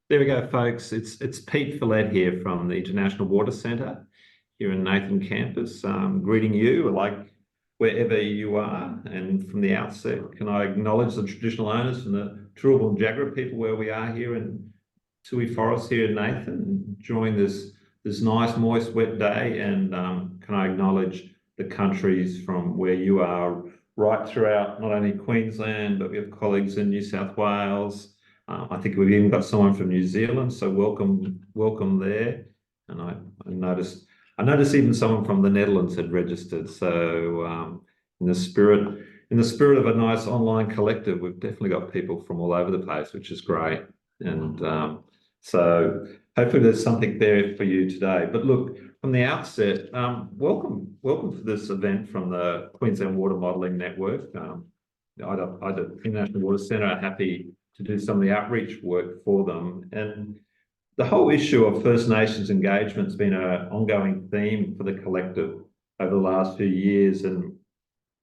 There we go, folks. It's Pete Follett here from the International Water Centre here in Nathan campus. Greeting you, like wherever you are. And from the outset, can I acknowledge the traditional owners from the Turrbal and Jagera people where we are here in Toohey Forest here in Nathan, enjoying this nice, moist, wet day. And can I acknowledge the countries from where you are right throughout, not only Queensland, but we have colleagues in New South Wales. I think we've even got someone from New Zealand, so welcome there. And I noticed even someone from the Netherlands had registered. So in the spirit of a nice online collective, we've definitely got people from all over the place, which is great. And so hopefully there's something there for you today. But look, from the outset, welcome to this event from the Queensland Water Modelling Network. The International Water Centre are happy to do some of the outreach work for them. And the whole issue of First Nations engagement has been an ongoing theme for the collective over the last few years. And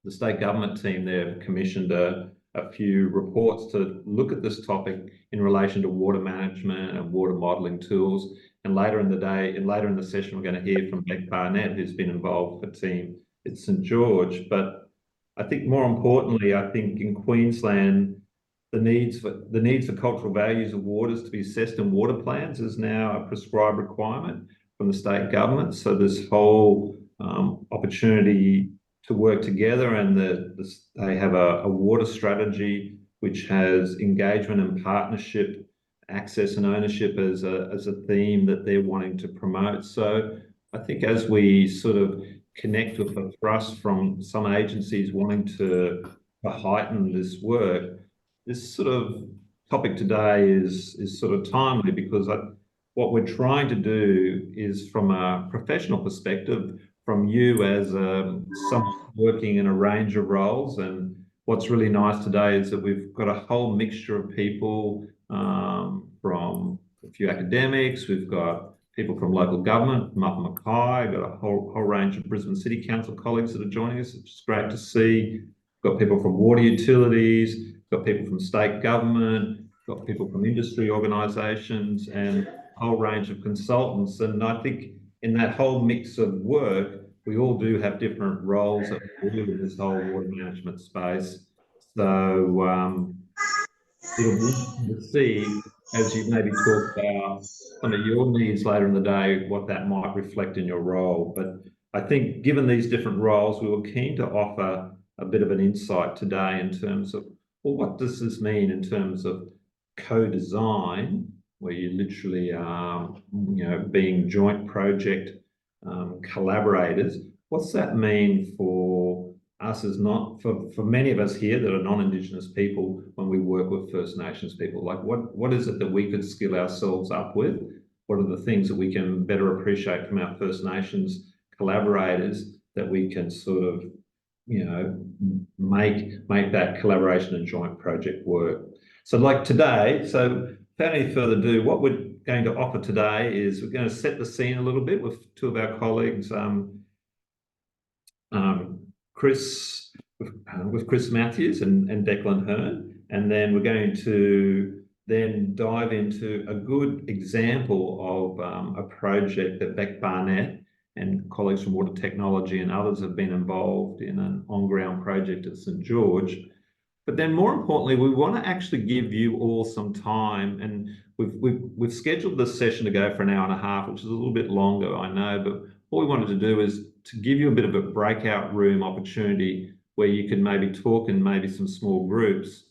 the state government team there have commissioned a few reports to look at this topic in relation to water management and water modelling tools. And later in the session, we're going to hear from Barnett, who's been involved with the team at St George. But I think more importantly, in Queensland, the needs for cultural values of waters to be assessed in water plans is now a prescribed requirement from the state government. So this whole opportunity to work together, and they have a water strategy which has engagement and partnership, access and ownership as a theme that they're wanting to promote. So I think as we sort of connect with the thrust from some agencies wanting to heighten this work, this sort of topic today is sort of timely, because what we're trying to do is, from a professional perspective, from you as someone working in a range of roles. And what's really nice today is that we've got a whole mixture of people, from a few academics, we've got people from local government, from Upper Mackay, got a whole range of Brisbane City Council colleagues that are joining us, which is great to see. Got people from water utilities, got people from state government, got people from industry organisations, and a whole range of consultants. And I think in that whole mix of work, we all do have different roles that we do in this whole water management space. So it'll be interesting to see, as you maybe talk about some of your needs later in the day, what that might reflect in your role. But I think given these different roles, we were keen to offer a bit of an insight today in terms of, well, what does this mean in terms of co-design, where you literally are, being joint project collaborators? What's that mean for us for many of us here that are non-Indigenous people when we work with First Nations people? Like, what is it that we could skill ourselves up with? What are the things that we can better appreciate from our First Nations collaborators that we can sort of, make that collaboration and joint project work? So like today, without any further ado, what we're going to offer today is we're going to set the scene a little bit with two of our colleagues, Chris Matthews and Declan Hearne, and then we're going to then dive into a good example of a project that Beck Barnett and colleagues from Water Technology and others have been involved in, an on-ground project at St George. But then more importantly, we want to actually give you all some time, and we've scheduled this session to go for an hour and a half, which is a little bit longer, I know, but what we wanted to do is to give you a bit of a breakout room opportunity where you can maybe talk in maybe some small groups,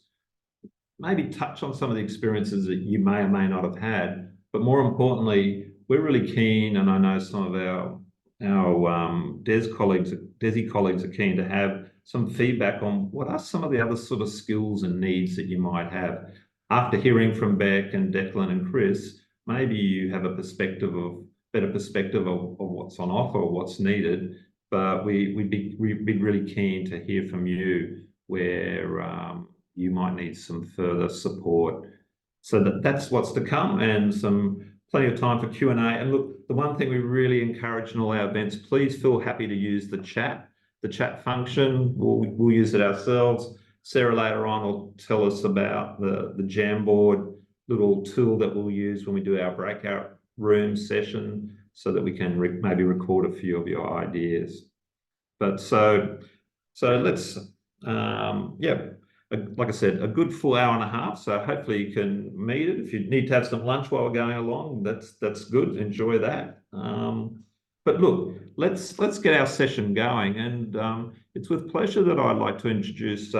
maybe touch on some of the experiences that you may or may not have had. But more importantly, we're really keen, and I know some of our DESI colleagues are keen to have some feedback on what are some of the other sort of skills and needs that you might have. After hearing from Beck and Declan and Chris, maybe you have a better perspective of what's on offer or what's needed. But we'd be really keen to hear from you where you might need some further support. So that's what's to come, and plenty of time for Q&A. And look, the one thing we really encourage in all our events, please feel happy to use the chat function. We'll use it ourselves. Sarah later on will tell us about the Jamboard little tool that we'll use when we do our breakout room session, so that we can maybe record a few of your ideas. But so let's yeah, like I said, a good full hour and a half. So hopefully you can meet it. If you need to have some lunch while we're going along, that's good. Enjoy that. But look, let's get our session going, and it's with pleasure that I'd like to introduce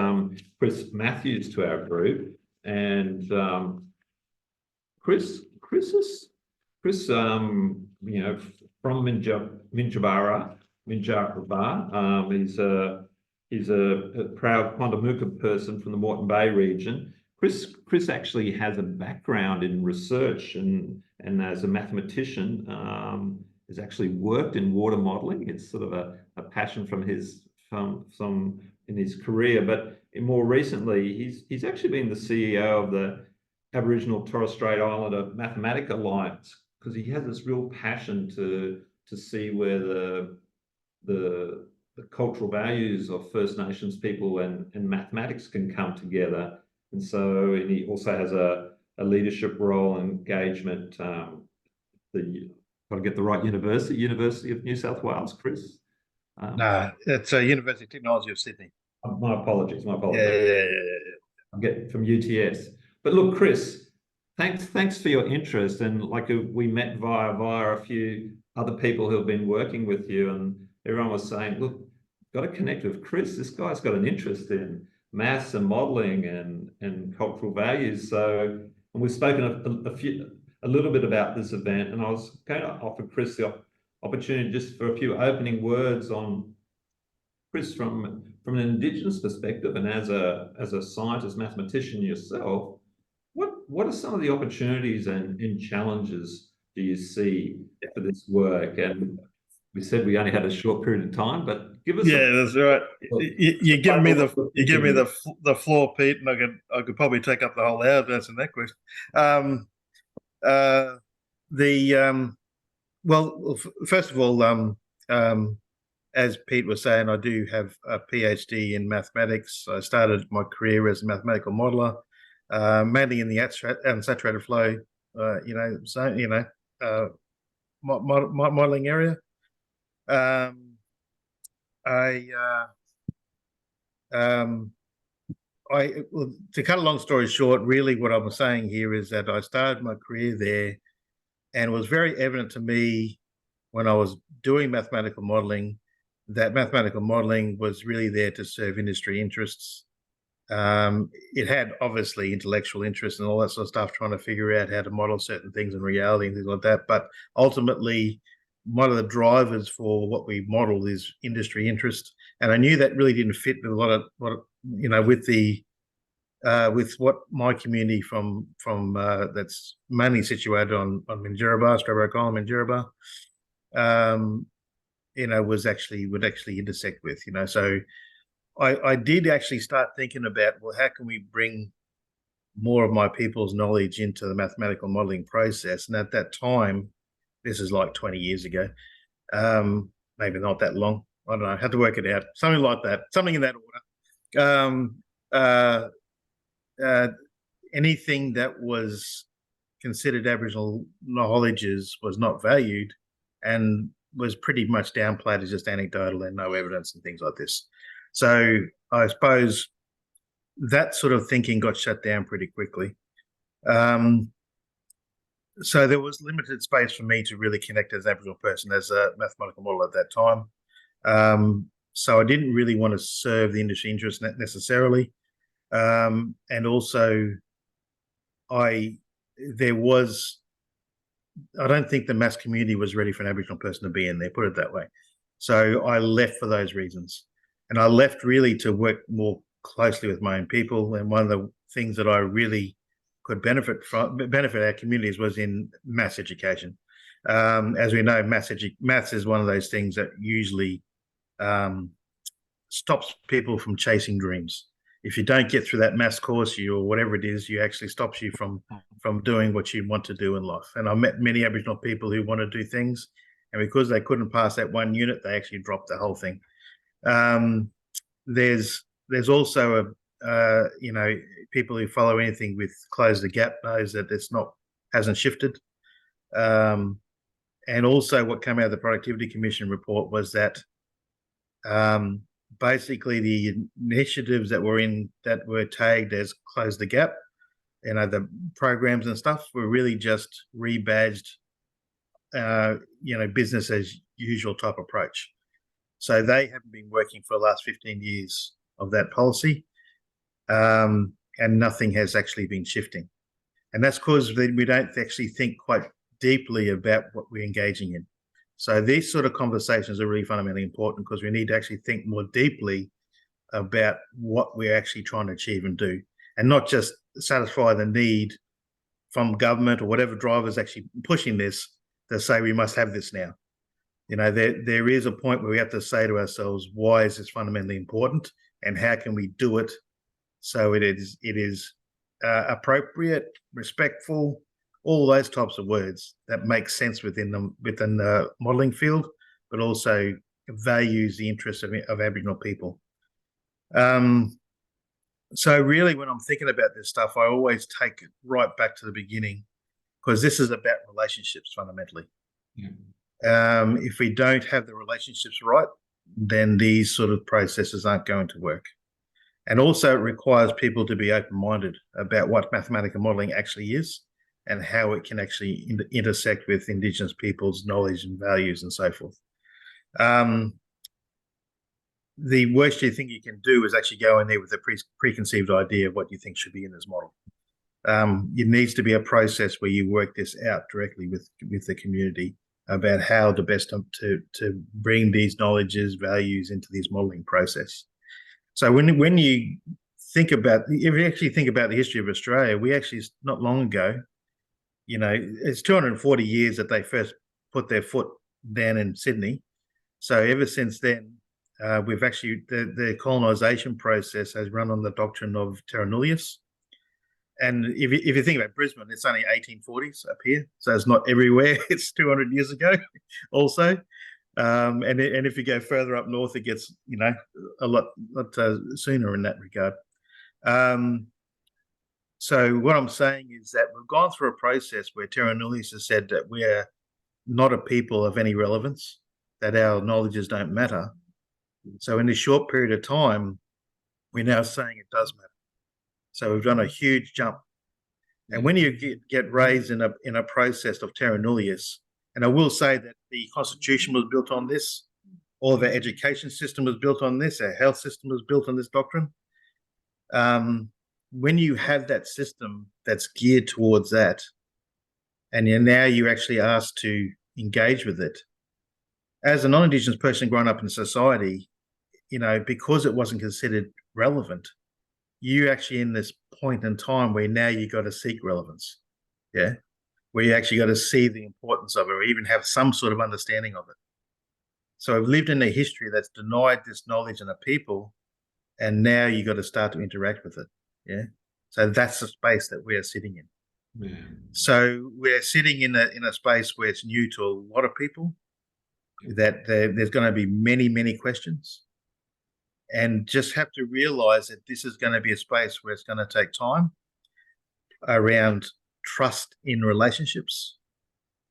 Chris Matthews to our group. And Chris, you know, from Minjabara, he's a proud Quandamooka person from the Moreton Bay region. Chris actually has a background in research and as a mathematician, has actually worked in water modelling. It's sort of a passion from in his career, but more recently, he's actually been the CEO of the Aboriginal Torres Strait Islander Mathematic Alliance, because he has this real passion to see where the cultural values of First Nations people and mathematics can come together. And so he also has a leadership role and engagement. Got to get the right University of New South Wales, Chris. No, it's University of Technology of Sydney. My apologies. Yeah. I'm getting from UTS. But look, Chris, thanks for your interest. And like we met via a few other people who have been working with you, and everyone was saying, look, got to connect with Chris. This guy's got an interest in maths and modelling and cultural values. So, and we've spoken a little bit about this event, and I was going to offer Chris the opportunity just for a few opening words on Chris from an Indigenous perspective, and as a scientist, mathematician yourself. What are some of the opportunities and challenges do you see for this work? And we said we only had a short period of time, but give us. Yeah, that's right. You give me the floor, Pete, and I could probably take up the whole hour to answer that question. Well, first of all, as Pete was saying, I do have a PhD in mathematics. I started my career as a mathematical modeler, mainly in the unsaturated flow, modeling area. To cut a long story short, really what I'm saying here is that I started my career there, and it was very evident to me when I was doing mathematical modeling that mathematical modeling was really there to serve industry interests. It had obviously intellectual interest and all that sort of stuff, trying to figure out how to model certain things in reality and things like that. But ultimately, one of the drivers for what we model is industry interest. And I knew that really didn't fit with a lot of with what my community from that's mainly situated on Minjerribah, Strawberry Island, Minjerribah, would actually intersect with. So I did actually start thinking about, well, how can we bring more of my people's knowledge into the mathematical modeling process? And at that time, this is like 20 years ago, maybe not that long. I don't know. I had to work it out. Something like that. Something in that order. Anything that was considered Aboriginal knowledges was not valued and was pretty much downplayed as just anecdotal and no evidence and things like this. So I suppose that sort of thinking got shut down pretty quickly. So there was limited space for me to really connect as an Aboriginal person, as a mathematical model at that time. So I didn't really want to serve the industry interest necessarily. And also, I don't think the maths community was ready for an Aboriginal person to be in there, put it that way. So I left for those reasons. And I left really to work more closely with my own people. And one of the things that I really could benefit our communities was in maths education. As we know, maths is one of those things that usually stops people from chasing dreams. If you don't get through that maths course, or whatever it is, you actually stops you from doing what you want to do in life. And I met many Aboriginal people who want to do things, and because they couldn't pass that one unit, they actually dropped the whole thing. There's also you know, people who follow anything with Close the Gap knows that hasn't shifted. And also what came out of the Productivity Commission report was that basically the initiatives that were tagged as Close the Gap, you know, the programs and stuff were really just rebadged, you know, business as usual type approach. So they haven't been working for the last 15 years of that policy, and nothing has actually been shifting. And that's because we don't actually think quite deeply about what we're engaging in. So these sort of conversations are really fundamentally important because we need to actually think more deeply about what we're actually trying to achieve and do, and not just satisfy the need from government or whatever drivers actually pushing this to say we must have this now. You know, there is a point where we have to say to ourselves, why is this fundamentally important, and how can we do it so it is appropriate, respectful, all those types of words that make sense within the modelling field, but also values the interests of Aboriginal people. So really, when I'm thinking about this stuff, I always take it right back to the beginning, because this is about relationships fundamentally. Yeah. If we don't have the relationships right, then these sort of processes aren't going to work. And also it requires people to be open-minded about what mathematical modelling actually is and how it can actually intersect with Indigenous people's knowledge and values and so forth. The worst thing you can do is actually go in there with a preconceived idea of what you think should be in this model. It needs to be a process where you work this out directly with the community about how the best to bring these knowledges, values into this modelling process. So when you think about, if you actually think about the history of Australia, we actually, not long ago, you know, it's 240 years that they first put their foot down in Sydney. So ever since then, we've actually, the colonisation process has run on the doctrine of terra nullius. And if you think about Brisbane, it's only 1840s up here, so it's not everywhere. It's 200 years ago, also. And if you go further up north, it gets, you know, a lot sooner in that regard. So what I'm saying is that we've gone through a process where terra nullius has said that we are not a people of any relevance, that our knowledges don't matter. So in this short period of time, we're now saying it does matter. So we've done a huge jump. And when you get raised in a process of terra nullius, and I will say that the Constitution was built on this, all of our education system was built on this, our health system was built on this doctrine. When you have that system that's geared towards that, and you're actually asked to engage with it, as a non-Indigenous person growing up in society, you know, because it wasn't considered relevant, you actually in this point in time where now you got to seek relevance, yeah, where you actually got to see the importance of it or even have some sort of understanding of it. So I've lived in a history that's denied this knowledge in a people, and now you got to start to interact with it, yeah. So that's the space that we are sitting in. Yeah. So we're sitting in a space where it's new to a lot of people, that there's going to be many questions, and just have to realize that this is going to be a space where it's going to take time around trust in relationships,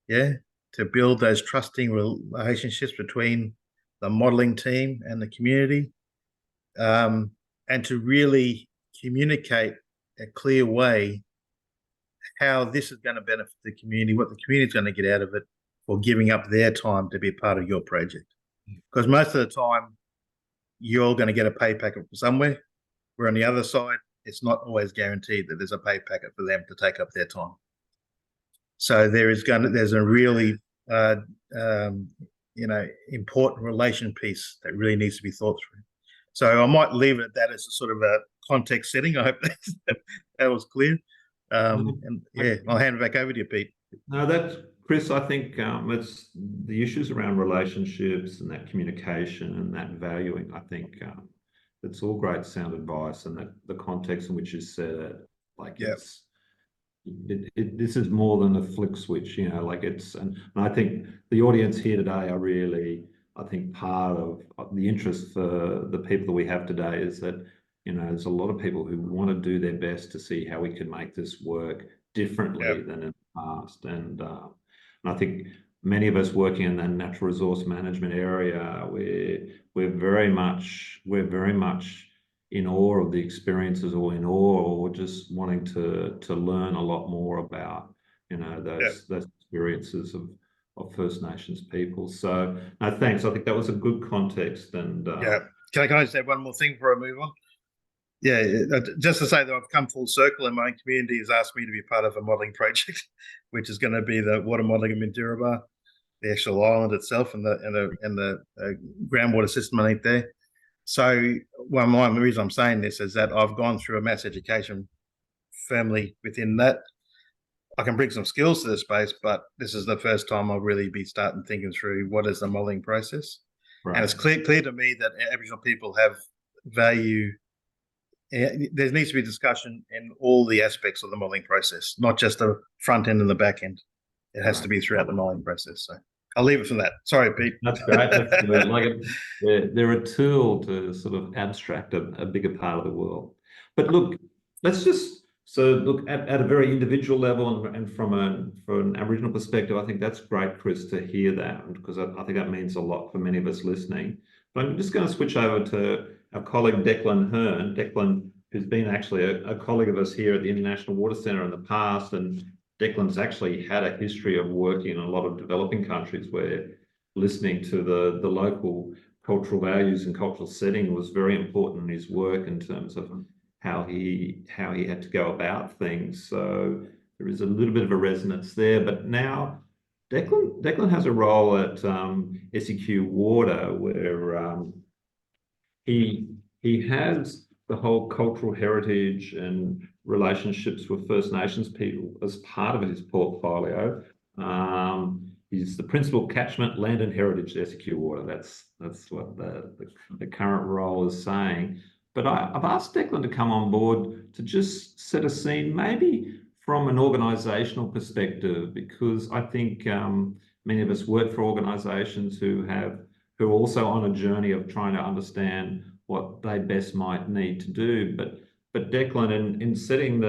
yeah, to build those trusting relationships between the modelling team and the community, and to really communicate a clear way how this is going to benefit the community, what the community is going to get out of it for giving up their time to be a part of your project. Because most of the time, you're going to get a pay packet from somewhere, where on the other side, it's not always guaranteed that there's a pay packet for them to take up their time. So there's a really you know, important relation piece that really needs to be thought through. So I might leave it at that as a sort of a context setting. I hope that was clear. And yeah, I'll hand it back over to you, Pete. No, that's Chris. I think it's the issues around relationships and that communication and that valuing. I think it's all great sound advice, and that the context in which you said it, like this is more than a flick switch, you know. Like and I think the audience here today are really, I think, part of the interest for the people that we have today is that there's a lot of people who want to do their best to see how we can make this work differently than in the past. And I think many of us working in the natural resource management area, we're very much in awe of the experiences, or in awe, or just wanting to learn a lot more about those experiences of First Nations people. So no, thanks. I think that was a good context. And can I just add one more thing before I move on? Yeah, just to say that I've come full circle, and my community has asked me to be part of a modelling project, which is going to be the water modelling of Minjerribah, the actual island itself, and the groundwater system underneath there. So, the reason I'm saying this is that I've gone through a mass education family within that. I can bring some skills to this space, but this is the first time I'll really be starting thinking through what is the modelling process. Right. And it's clear to me that Aboriginal people have value. There needs to be discussion in all the aspects of the modelling process, not just the front end and the back end. It has to be throughout the modelling process. So I'll leave it from that. Sorry, Pete. That's great. That's good. Like they're a tool to sort of abstract a bigger part of the world. But look, let's just look at a very individual level, and from an Aboriginal perspective. I think that's great, Chris, to hear that, because I think that means a lot for many of us listening. But I'm just going to switch over to our colleague Declan Hearne. Declan, who's been actually a colleague of us here at the International Water Centre in the past, and Declan's actually had a history of working in a lot of developing countries where listening to the local cultural values and cultural setting was very important in his work in terms of how he had to go about things. So there is a little bit of a resonance there. But now Declan has a role at SEQ Water, where he has the whole cultural heritage and relationships with First Nations people as part of his portfolio. He's the principal catchment land and heritage at SEQ Water. That's what the current role is saying. But I've asked Declan to come on board to just set a scene, maybe from an organisational perspective, because I think many of us work for organisations who are also on a journey of trying to understand what they best might need to do. But Declan, in setting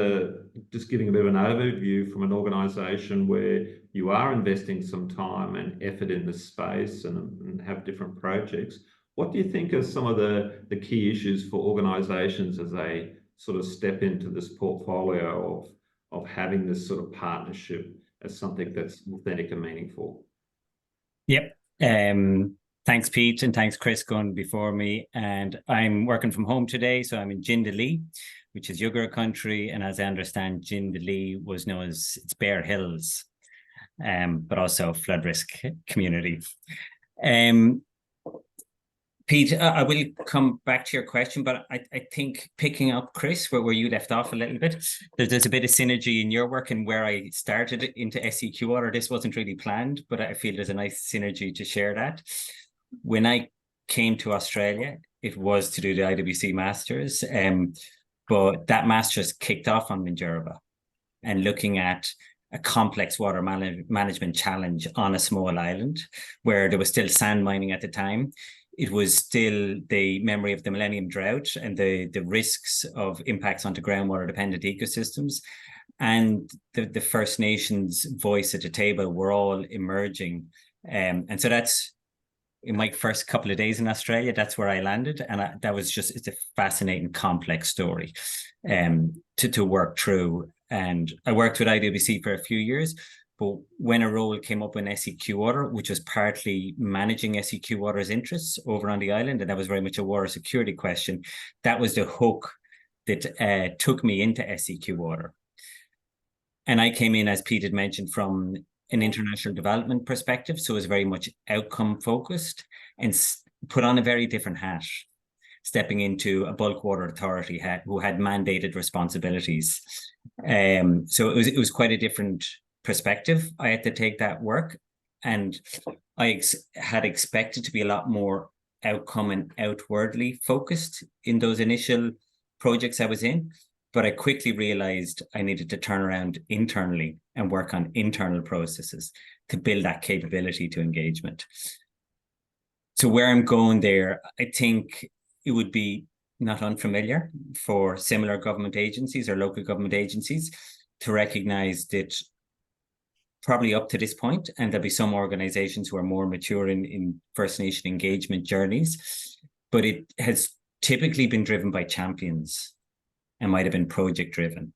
just giving a bit of an overview from an organisation where you are investing some time and effort in this space and have different projects, what do you think are some of the key issues for organisations as they sort of step into this portfolio of having this sort of partnership as something that's authentic and meaningful? Yep. Thanks, Pete, and thanks, Chris, going before me. And I'm working from home today, so I'm in Jindalee, which is Yuggera country. And as I understand, Jindalee was known as its Bare Hills, but also flood risk community. Pete, I will come back to your question, but I think picking up, Chris, where you left off a little bit, there's a bit of synergy in your work and where I started into SEQ Water. This wasn't really planned, but I feel there's a nice synergy to share that. When I came to Australia, it was to do the IWC Masters, but that Masters kicked off on Minjerribah and looking at a complex water management challenge on a small island where there was still sand mining at the time. It was still the memory of the Millennium Drought and the risks of impacts onto groundwater dependent ecosystems. And the First Nations voice at the table were all emerging. And so that's, in my first couple of days in Australia, that's where I landed. And it's a fascinating, complex story to work through. And I worked with IWC for a few years. But when a role came up in SEQ Water, which was partly managing SEQ Water's interests over on the island, and that was very much a water security question, that was the hook that took me into SEQ Water. And I came in, as Pete had mentioned, from an international development perspective, so it was very much outcome focused and put on a very different hat, stepping into a bulk water authority who had mandated responsibilities. So it was quite a different perspective. I had to take that work, and I had expected to be a lot more outcome and outwardly focused in those initial projects I was in, but I quickly realized I needed to turn around internally and work on internal processes to build that capability to engagement. So where I'm going there, I think it would be not unfamiliar for similar government agencies or local government agencies to recognize that probably up to this point, and there'll be some organizations who are more mature in First Nation engagement journeys, but it has typically been driven by champions and might have been project driven.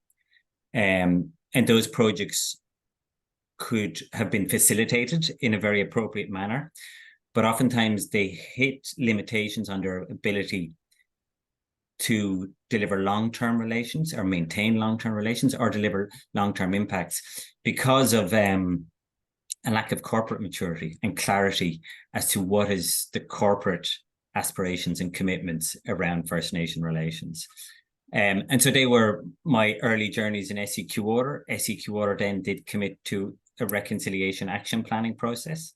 And those projects could have been facilitated in a very appropriate manner, but oftentimes they hit limitations on their ability to deliver long-term relations or maintain long-term relations or deliver long-term impacts because of a lack of corporate maturity and clarity as to what is the corporate aspirations and commitments around First Nation relations. And so they were my early journeys in SEQ Order. SEQ Order then did commit to a reconciliation action planning process.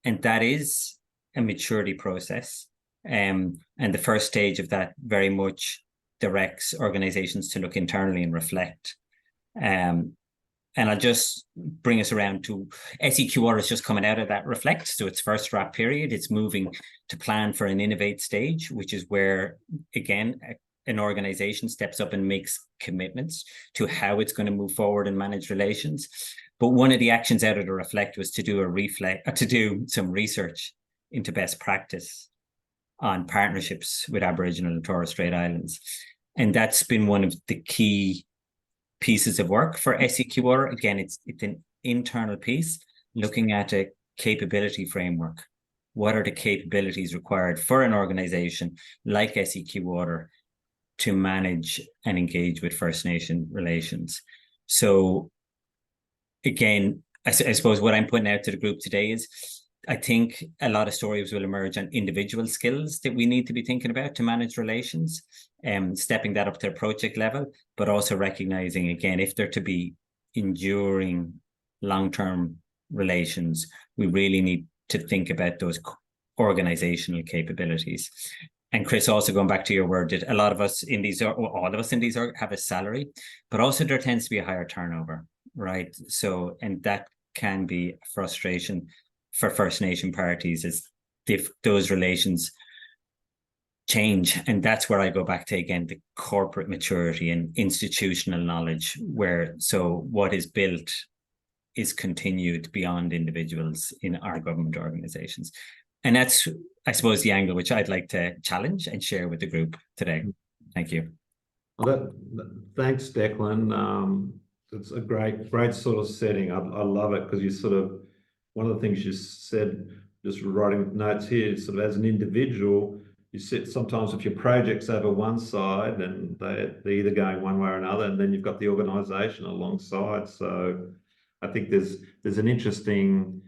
And that is a maturity process. And the first stage of that very much directs organizations to look internally and reflect. And I'll just bring us around to SEQ Order is just coming out of that reflect. So its first draft period, it's moving to plan for an innovate stage, which is where, again, an organization steps up and makes commitments to how it's going to move forward and manage relations. But one of the actions out of the reflect was to do some research into best practice on partnerships with Aboriginal and Torres Strait Islands. And that's been one of the key pieces of work for SEQ Order. Again, it's an internal piece looking at a capability framework. What are the capabilities required for an organization like SEQ Order to manage and engage with First Nation relations? So again, I suppose what I'm putting out to the group today is I think a lot of stories will emerge on individual skills that we need to be thinking about to manage relations, stepping that up to a project level, but also recognizing, again, if they're to be enduring long-term relations, we really need to think about those organizational capabilities. And Chris, also going back to your word, that a lot of us in these, or all of us in these have a salary, but also there tends to be a higher turnover, right? So, and that can be a frustration for First Nation parties as if those relations change. And that's where I go back to, again, the corporate maturity and institutional knowledge, where so what is built is continued beyond individuals in our government organizations. And that's, I suppose, the angle which I'd like to challenge and share with the group today. Thank you. Well, thanks, Declan. It's a great sort of setting. I love it because you sort of, one of the things you said, just writing notes here, sort of as an individual, you sit sometimes if your project's over one side and they're either going one way or another, and then you've got the organisation alongside. So I think there's an interesting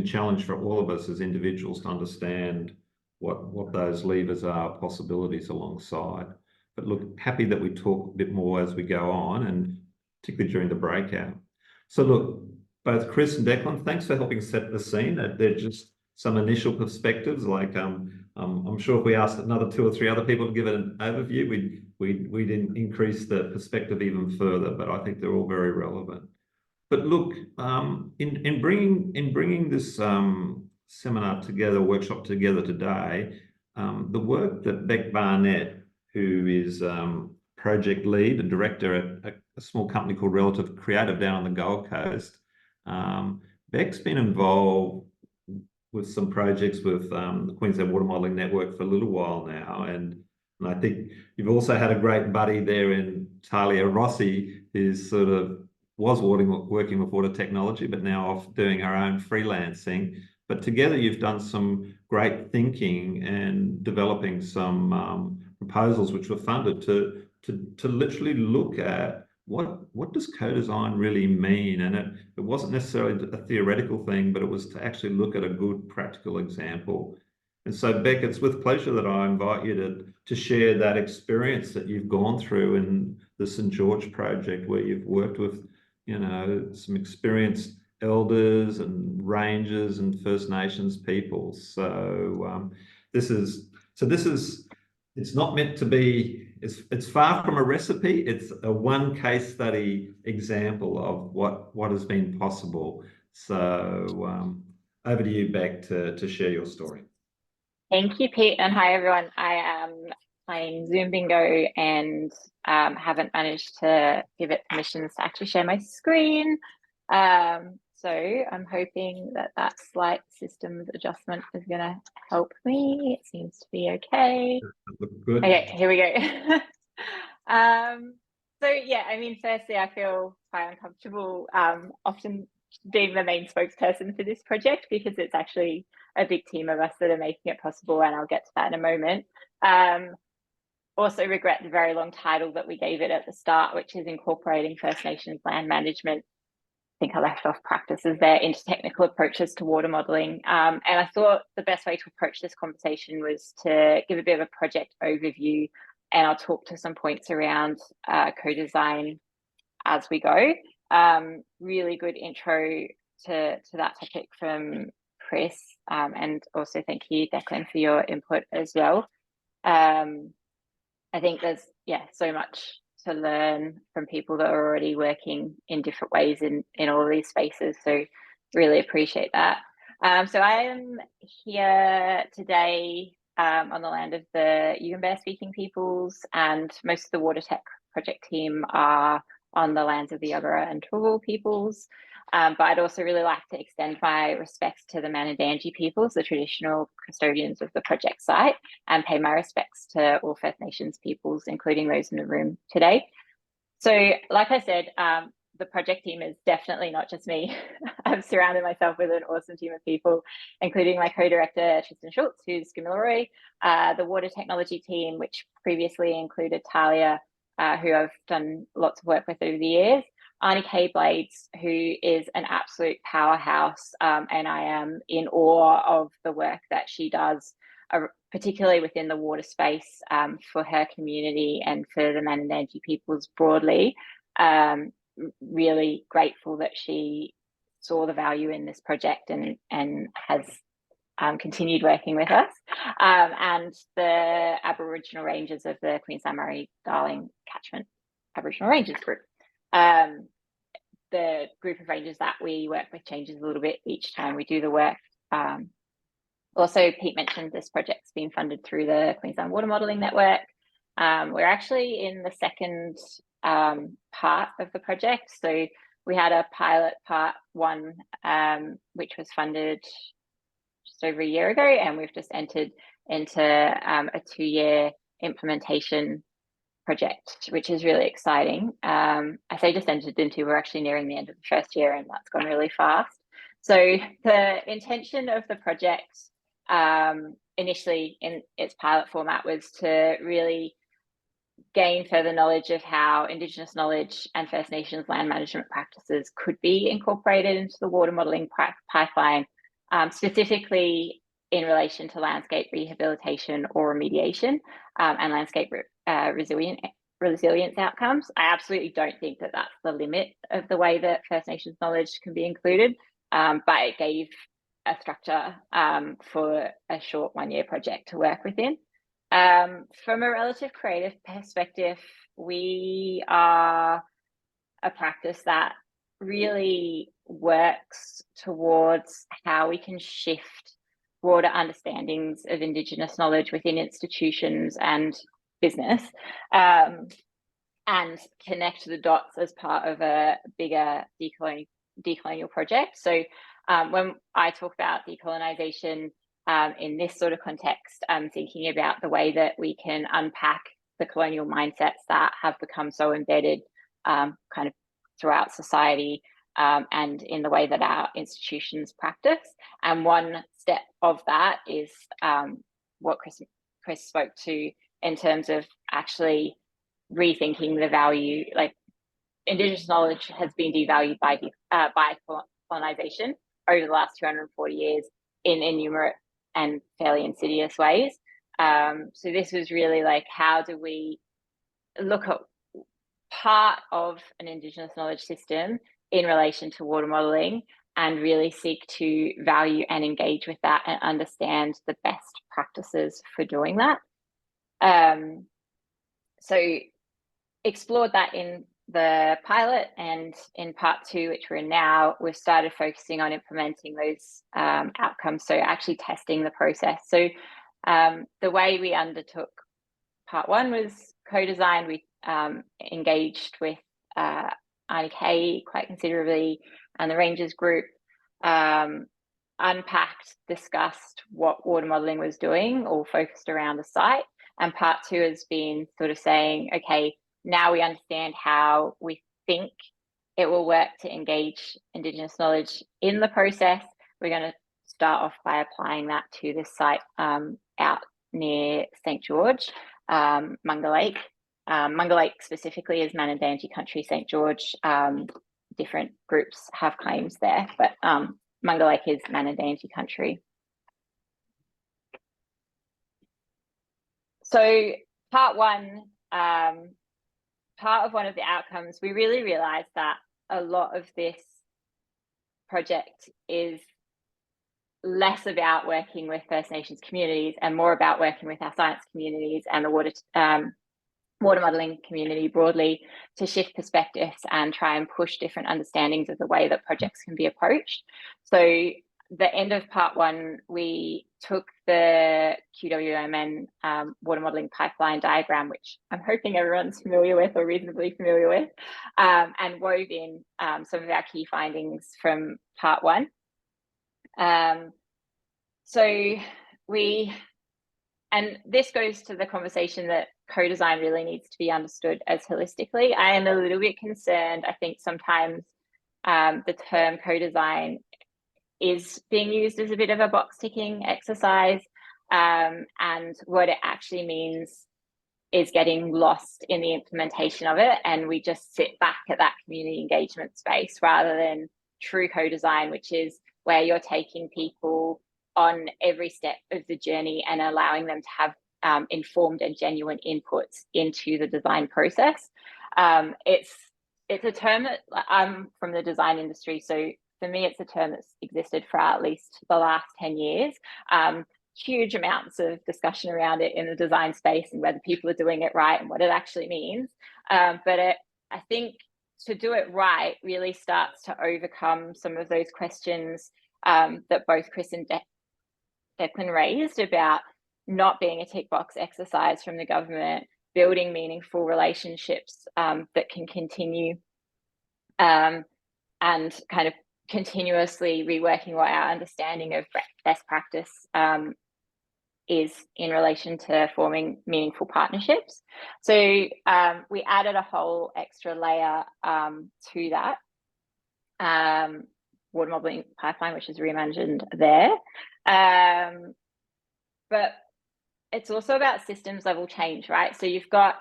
challenge for all of us as individuals to understand what those levers are, possibilities alongside. But look, happy that we talk a bit more as we go on, and particularly during the breakout. So look, both Chris and Declan, thanks for helping set the scene. They're just some initial perspectives. Like I'm sure if we asked another 2 or 3 other people to give it an overview, we'd increase the perspective even further. But I think they're all very relevant. But look, in bringing this seminar together, workshop together today, the work that Beck Barnett, who is project lead and director at a small company called Relative Creative down on the Gold Coast, Beck's been involved with some projects with the Queensland Water Modelling Network for a little while now, and I think you've also had a great buddy there in Talia Rossi, who's sort of was working with water technology, but now off doing her own freelancing. But together you've done some great thinking and developing some proposals which were funded to literally look at what does co-design really mean? And it wasn't necessarily a theoretical thing, but it was to actually look at a good practical example. And so, Beck, it's with pleasure that I invite you to share that experience that you've gone through in the St. George project, where you've worked with, some experienced elders and rangers and First Nations people. So it's not meant to be, it's far from a recipe. It's a one case study example of what has been possible. So over to you, Beck, to share your story. Thank you, Pete, and hi everyone. I am playing Zoom bingo and haven't managed to give it permissions to actually share my screen. So I'm hoping that that slight systems adjustment is going to help me. It seems to be okay. Good. Okay, here we go. So yeah, I mean, firstly, I feel quite uncomfortable often being the main spokesperson for this project, because it's actually a big team of us that are making it possible, and I'll get to that in a moment. Also regret the very long title that we gave it at the start, which is Incorporating First Nations Land Management. I think I left off practices there, into technical approaches to water modelling. And I thought the best way to approach this conversation was to give a bit of a project overview, and I'll talk to some points around co-design as we go. Really good intro to that topic from Chris, and also thank you, Declan, for your input as well. I think there's so much to learn from people that are already working in different ways in all of these spaces, so really appreciate that. So I am here today on the land of the Yugambeh speaking peoples, and most of the water tech project team are on the lands of the Yagara and Turrbal peoples. But I'd also really like to extend my respects to the Manadangi peoples, the traditional custodians of the project site, and pay my respects to all First Nations peoples, including those in the room today. So, like I said, the project team is definitely not just me. I've surrounded myself with an awesome team of people, including my co-director, Tristan Schultz, who's Gamilaroi, the water technology team, which previously included Talia, who I've done lots of work with over the years, Arnie K. Blades, who is an absolute powerhouse, and I am in awe of the work that she does, particularly within the water space, for her community and for the Manadangi peoples broadly. Really grateful that she saw the value in this project and has continued working with us, and the Aboriginal Rangers of the Queensland Murray-Darling Catchment Aboriginal Rangers group. The group of rangers that we work with changes a little bit each time we do the work. Also, Pete mentioned this project's been funded through the Queensland Water Modelling Network. We're actually in the second part of the project. So we had a pilot part one, which was funded just over a year ago, and we've just entered into a 2-year implementation project, which is really exciting. I say just entered into, we're actually nearing the end of the first year, and that's gone really fast. So the intention of the project initially in its pilot format was to really gain further knowledge of how Indigenous knowledge and First Nations land management practices could be incorporated into the water modelling pipeline, specifically in relation to landscape rehabilitation or remediation, and landscape resilience outcomes. I absolutely don't think that that's the limit of the way that First Nations knowledge can be included, but it gave a structure for a short 1-year project to work within. From a relative creative perspective, we are a practice that really works towards how we can shift broader understandings of Indigenous knowledge within institutions and business, and connect the dots as part of a bigger decolonial project. So when I talk about decolonisation in this sort of context, I'm thinking about the way that we can unpack the colonial mindsets that have become so embedded kind of throughout society, and in the way that our institutions practice. And one step of that is what Chris spoke to in terms of actually rethinking the value. Like, Indigenous knowledge has been devalued by colonisation over the last 240 years in innumerate and fairly insidious ways. So this was really like, how do we look at part of an Indigenous knowledge system in relation to water modelling and really seek to value and engage with that and understand the best practices for doing that. So explored that in the pilot, and in part 2, which we're in now, we've started focusing on implementing those outcomes, so actually testing the process. So the way we undertook part one was co-design. We engaged with INK quite considerably and the Rangers group, unpacked, discussed what water modelling was doing, all focused around the site. And part two has been sort of saying, okay, now we understand how we think it will work to engage Indigenous knowledge in the process. We're going to start off by applying that to this site out near St. George, Munga Lake. Munga Lake specifically is Manandanti country, St. George. Different groups have claims there, but Munga Lake is Manandanti country. So part one, part of one of the outcomes, we really realized that a lot of this project is less about working with First Nations communities and more about working with our science communities and the water modelling community broadly to shift perspectives and try and push different understandings of the way that projects can be approached. So the end of part one, we took the QWMN water modelling pipeline diagram, which I'm hoping everyone's familiar with or reasonably familiar with, and wove in some of our key findings from part one. And this goes to the conversation that co-design really needs to be understood as holistically. I am a little bit concerned. I think sometimes the term co-design is being used as a bit of a box ticking exercise, and what it actually means is getting lost in the implementation of it, and we just sit back at that community engagement space rather than true co-design, which is where you're taking people on every step of the journey and allowing them to have informed and genuine inputs into the design process. It's a term that I'm from the design industry, so for me, it's a term that's existed for at least the last 10 years. Huge amounts of discussion around it in the design space and whether people are doing it right and what it actually means. But I think to do it right really starts to overcome some of those questions that both Chris and Declan raised about not being a tick box exercise from the government, building meaningful relationships that can continue, and kind of continuously reworking what our understanding of best practice is in relation to forming meaningful partnerships. So we added a whole extra layer to that water modelling pipeline, which is reimagined there. But it's also about systems level change, right? So you've got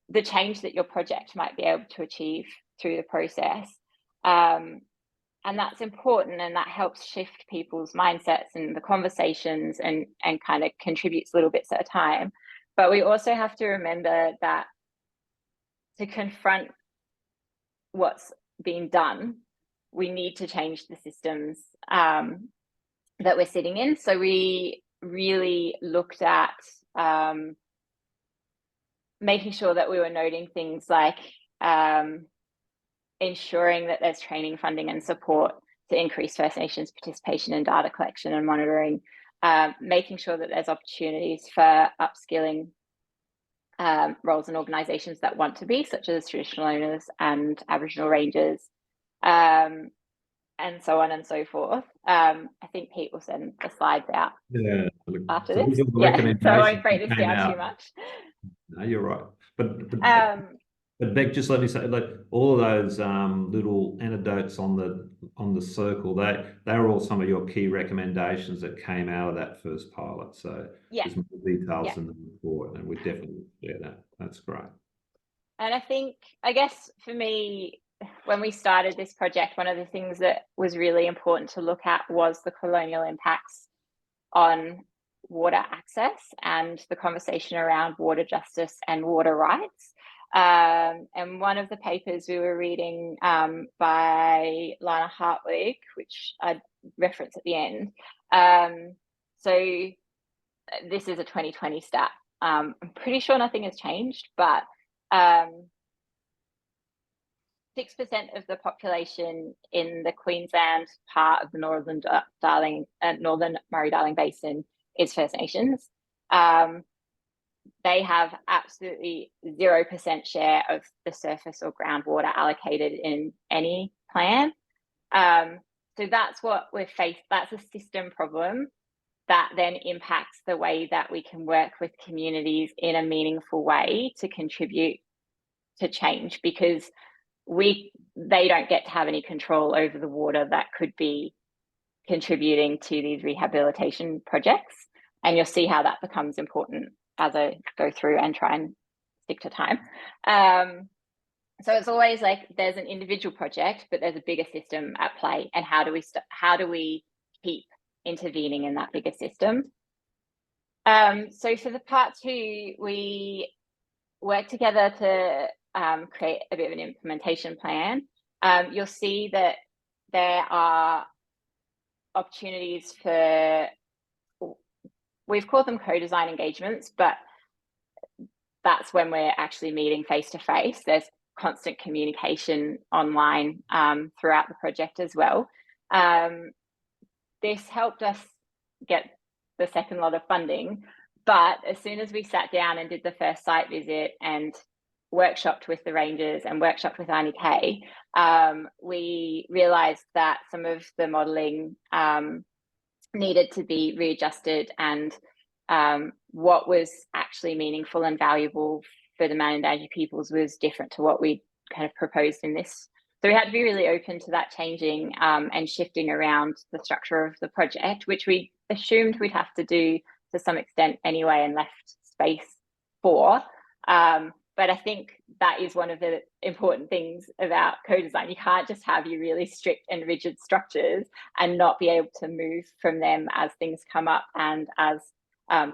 the change that your project might be able to achieve through the process. And that's important, and that helps shift people's mindsets and the conversations and kind of contributes little bits at a time. But we also have to remember that to confront what's being done, we need to change the systems that we're sitting in. So we really looked at making sure that we were noting things like ensuring that there's training, funding and support to increase First Nations participation in data collection and monitoring, making sure that there's opportunities for upskilling roles and organisations that want to be, such as traditional owners and Aboriginal rangers, and so on and so forth. I think Pete will send the slides out after this. Yeah, so I won't break this down too much. No, you're right. But Beck, just let me say, like all of those little anecdotes on the circle, they were all some of your key recommendations that came out of that first pilot. So there's more details in the report, and we definitely share that. That's great. And I guess for me, when we started this project, one of the things that was really important to look at was the colonial impacts on water access and the conversation around water justice and water rights. And one of the papers we were reading by Lana Hartwig, which I reference at the end. So this is a 2020 stat. I'm pretty sure nothing has changed, but 6% of the population in the Queensland part of the Northern Murray-Darling Basin is First Nations. they have absolutely 0% share of the surface or groundwater allocated in any plan. So that's what we're faced. That's a system problem that then impacts the way that we can work with communities in a meaningful way to contribute to change, because they don't get to have any control over the water that could be contributing to these rehabilitation projects. And you'll see how that becomes important as I go through and try and stick to time. So it's always like there's an individual project, but there's a bigger system at play. And how do we keep intervening in that bigger system? So for the part 2, we work together to create a bit of an implementation plan. You'll see that there are opportunities for, we've called them co-design engagements, but that's when we're actually meeting face to face. There's constant communication online throughout the project as well. This helped us get the second lot of funding, but as soon as we sat down and did the first site visit and workshopped with the rangers and workshopped with Arnie Kay, we realised that some of the modelling needed to be readjusted, and what was actually meaningful and valuable for the Manandaji peoples was different to what we kind of proposed in this. So we had to be really open to that changing and shifting around the structure of the project, which we assumed we'd have to do to some extent anyway and left space for. But I think that is one of the important things about co-design. You can't just have your really strict and rigid structures and not be able to move from them as things come up and as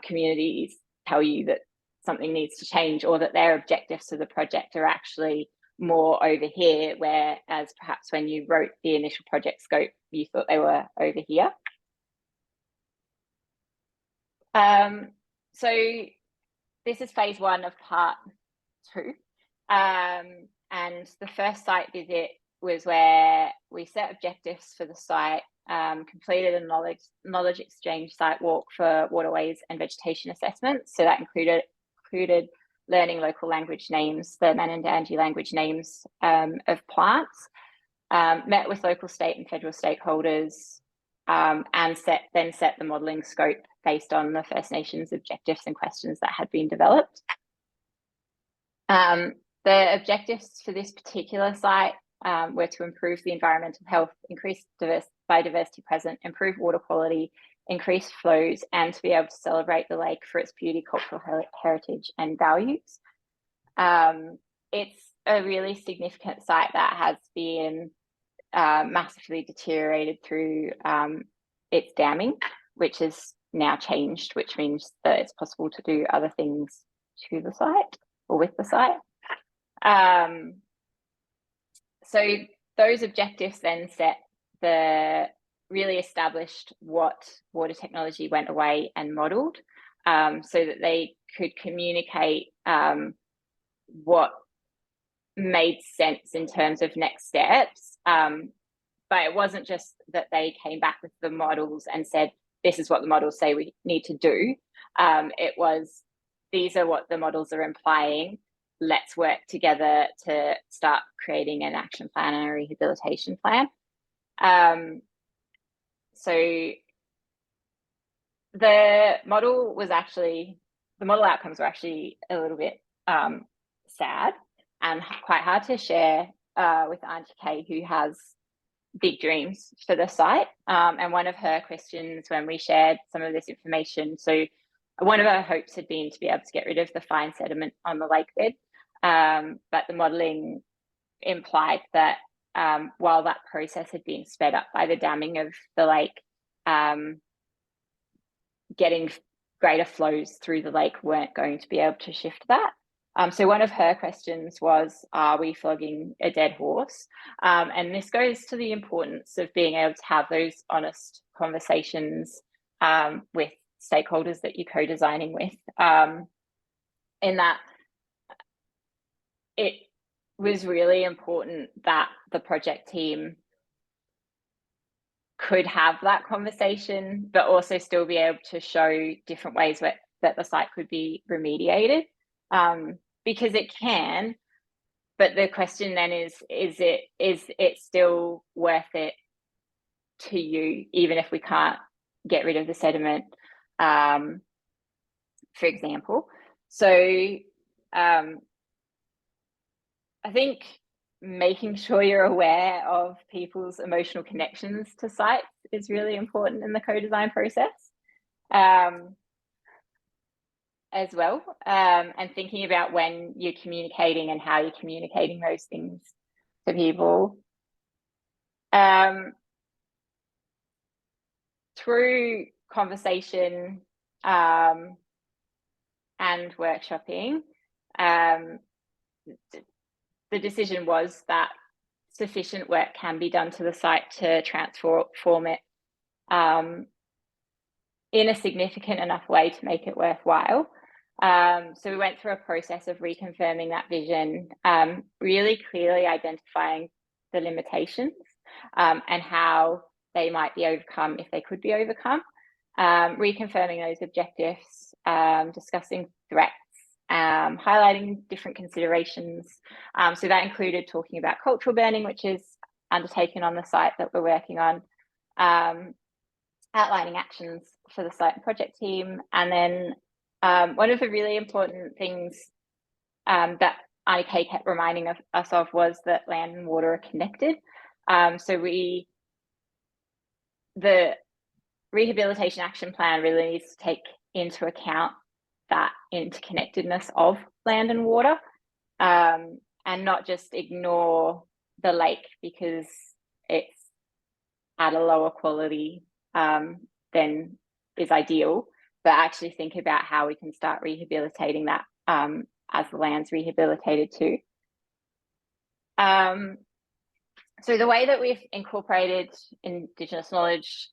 communities tell you that something needs to change, or that their objectives to the project are actually more over here, whereas perhaps when you wrote the initial project scope, you thought they were over here. So this is phase 1 of part 2. And the first site visit was where we set objectives for the site, completed a knowledge exchange site walk for waterways and vegetation assessments. So that included learning local language names, the Manandaji language names of plants, met with local, state and federal stakeholders, and then set the modelling scope based on the First Nations objectives and questions that had been developed. The objectives for this particular site were to improve the environmental health, increase biodiversity present, improve water quality, increase flows, and to be able to celebrate the lake for its beauty, cultural heritage and values. It's a really significant site that has been massively deteriorated through its damming, which has now changed, which means that it's possible to do other things to the site or with the site. So those objectives then really established what water technology went away and modelled, so that they could communicate what made sense in terms of next steps. But it wasn't just that they came back with the models and said, this is what the models say we need to do. It was, these are what the models are implying. Let's work together to start creating an action plan and a rehabilitation plan. So the model outcomes were actually a little bit sad and quite hard to share with Auntie Kay, who has big dreams for the site. And one of her questions when we shared some of this information, so one of our hopes had been to be able to get rid of the fine sediment on the lake bed. But the modelling implied that while that process had been sped up by the damming of the lake, getting greater flows through the lake weren't going to be able to shift that. So one of her questions was, are we flogging a dead horse? And this goes to the importance of being able to have those honest conversations with stakeholders that you're co-designing with, in that it was really important that the project team could have that conversation, but also still be able to show different ways that the site could be remediated, because it can. But the question then is it still worth it to you, even if we can't get rid of the sediment, for example? So I think making sure you're aware of people's emotional connections to sites is really important in the co-design process, as well, and thinking about when you're communicating and how you're communicating those things to people. Through conversation and workshopping, the decision was that sufficient work can be done to the site to transform it in a significant enough way to make it worthwhile. So we went through a process of reconfirming that vision, really clearly identifying the limitations and how they might be overcome if they could be overcome, reconfirming those objectives, discussing threats, highlighting different considerations. So that included talking about cultural burning, which is undertaken on the site that we're working on, outlining actions for the site and project team. And then one of the really important things that IK kept reminding us of was that land and water are connected. So the rehabilitation action plan really needs to take into account that interconnectedness of land and water, and not just ignore the lake because it's at a lower quality than is ideal, but actually think about how we can start rehabilitating that as the land's rehabilitated too. So the way that we've incorporated Indigenous knowledge,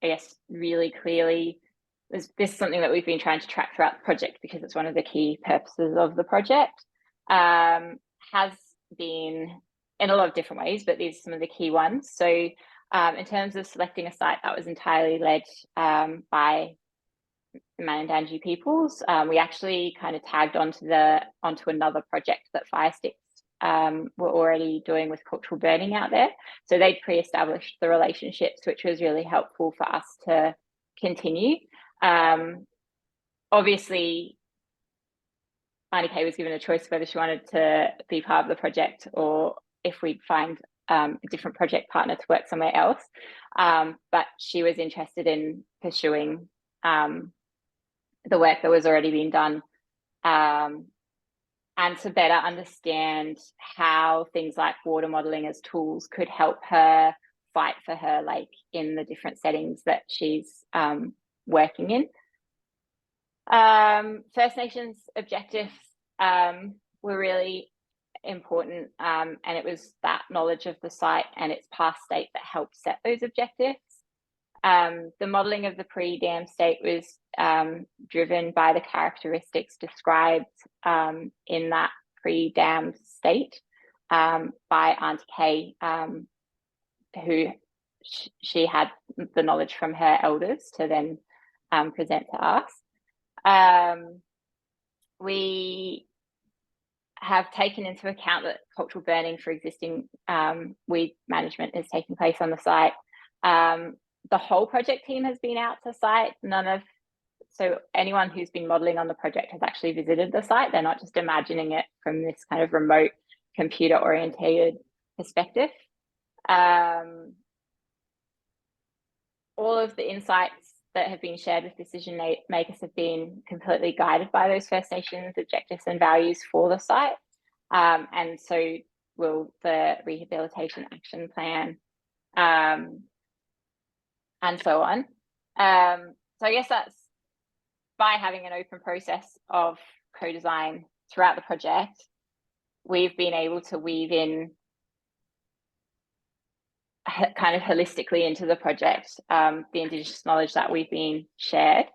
I guess, really clearly, this is something that we've been trying to track throughout the project because it's one of the key purposes of the project, has been in a lot of different ways, but these are some of the key ones. So in terms of selecting a site, that was entirely led by the Manandangi peoples. We actually kind of tagged onto another project that Fire Sticks were already doing with cultural burning out there. So they'd pre-established the relationships, which was really helpful for us to continue. Obviously, IDK was given a choice whether she wanted to be part of the project or if we'd find a different project partner to work somewhere else. But she was interested in pursuing the work that was already being done, and to better understand how things like water modelling as tools could help her fight for her lake in the different settings that she's working in. First Nations objectives were really important, and it was that knowledge of the site and its past state that helped set those objectives. The modelling of the pre-dam state was driven by the characteristics described in that pre-dam state by Auntie Kay, who she had the knowledge from her elders to then present to us. We have taken into account that cultural burning for existing weed management is taking place on the site. The whole project team has been out to site. So anyone who's been modelling on the project has actually visited the site. They're not just imagining it from this kind of remote computer orientated perspective. All of the insights that have been shared with decision makers have been completely guided by those First Nations objectives and values for the site. And so will the rehabilitation action plan, and so on. So I guess that's by having an open process of co-design throughout the project, we've been able to weave in kind of holistically into the project the Indigenous knowledge that we've been shared.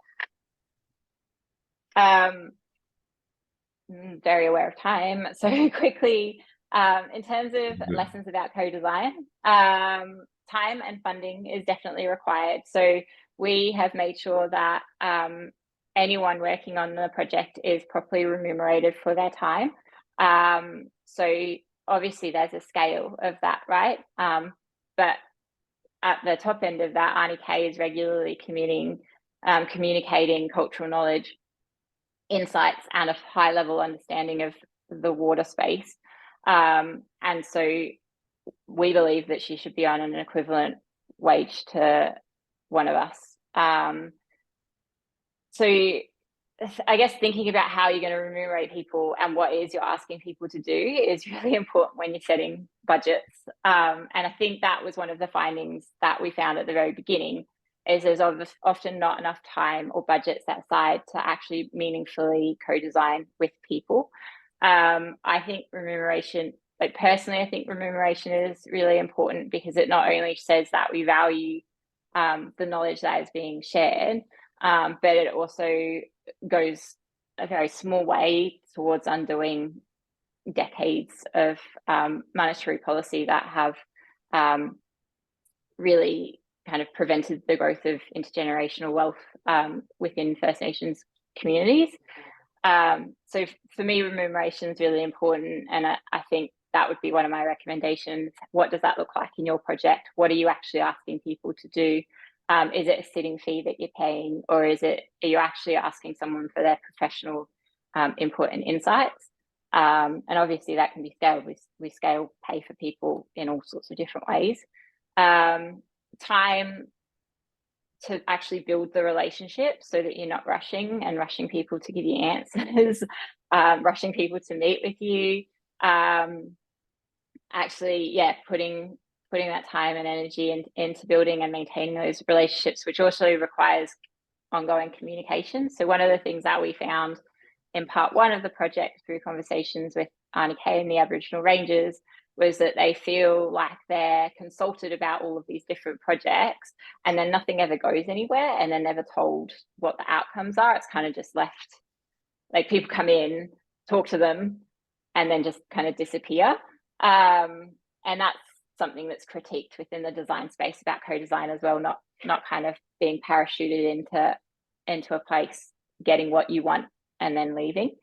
Very aware of time, so quickly, in terms of lessons about co-design, time and funding is definitely required. So we have made sure that anyone working on the project is properly remunerated for their time. So obviously there's a scale of that, right? But at the top end of that, Arnie K is regularly communicating cultural knowledge, insights, and a high level understanding of the water space. And so we believe that she should be on an equivalent wage to one of us. So I guess thinking about how you're going to remunerate people and what it is you're asking people to do is really important when you're setting budgets. And I think that was one of the findings that we found at the very beginning, is there's often not enough time or budget set aside to actually meaningfully co-design with people. I think remuneration, like personally, I think remuneration is really important because it not only says that we value the knowledge that is being shared, but it also goes a very small way towards undoing decades of monetary policy that have really kind of prevented the growth of intergenerational wealth within First Nations communities. So for me, remuneration is really important, and I think that would be one of my recommendations. What does that look like in your project? What are you actually asking people to do? Is it a sitting fee that you're paying, or are you actually asking someone for their professional input and insights? And obviously that can be scaled. We scale pay for people in all sorts of different ways. Time to actually build the relationship so that you're not rushing people to give you answers, rushing people to meet with you. Actually, yeah, putting that time and energy into building and maintaining those relationships, which also requires ongoing communication. So one of the things that we found in part one of the project through conversations with Arnie K and the Aboriginal Rangers was that they feel like they're consulted about all of these different projects and then nothing ever goes anywhere and they're never told what the outcomes are. It's kind of just left, like people come in, talk to them, and then just kind of disappear. And that's something that's critiqued within the design space about co-design as well, not kind of being parachuted into a place, getting what you want and then leaving.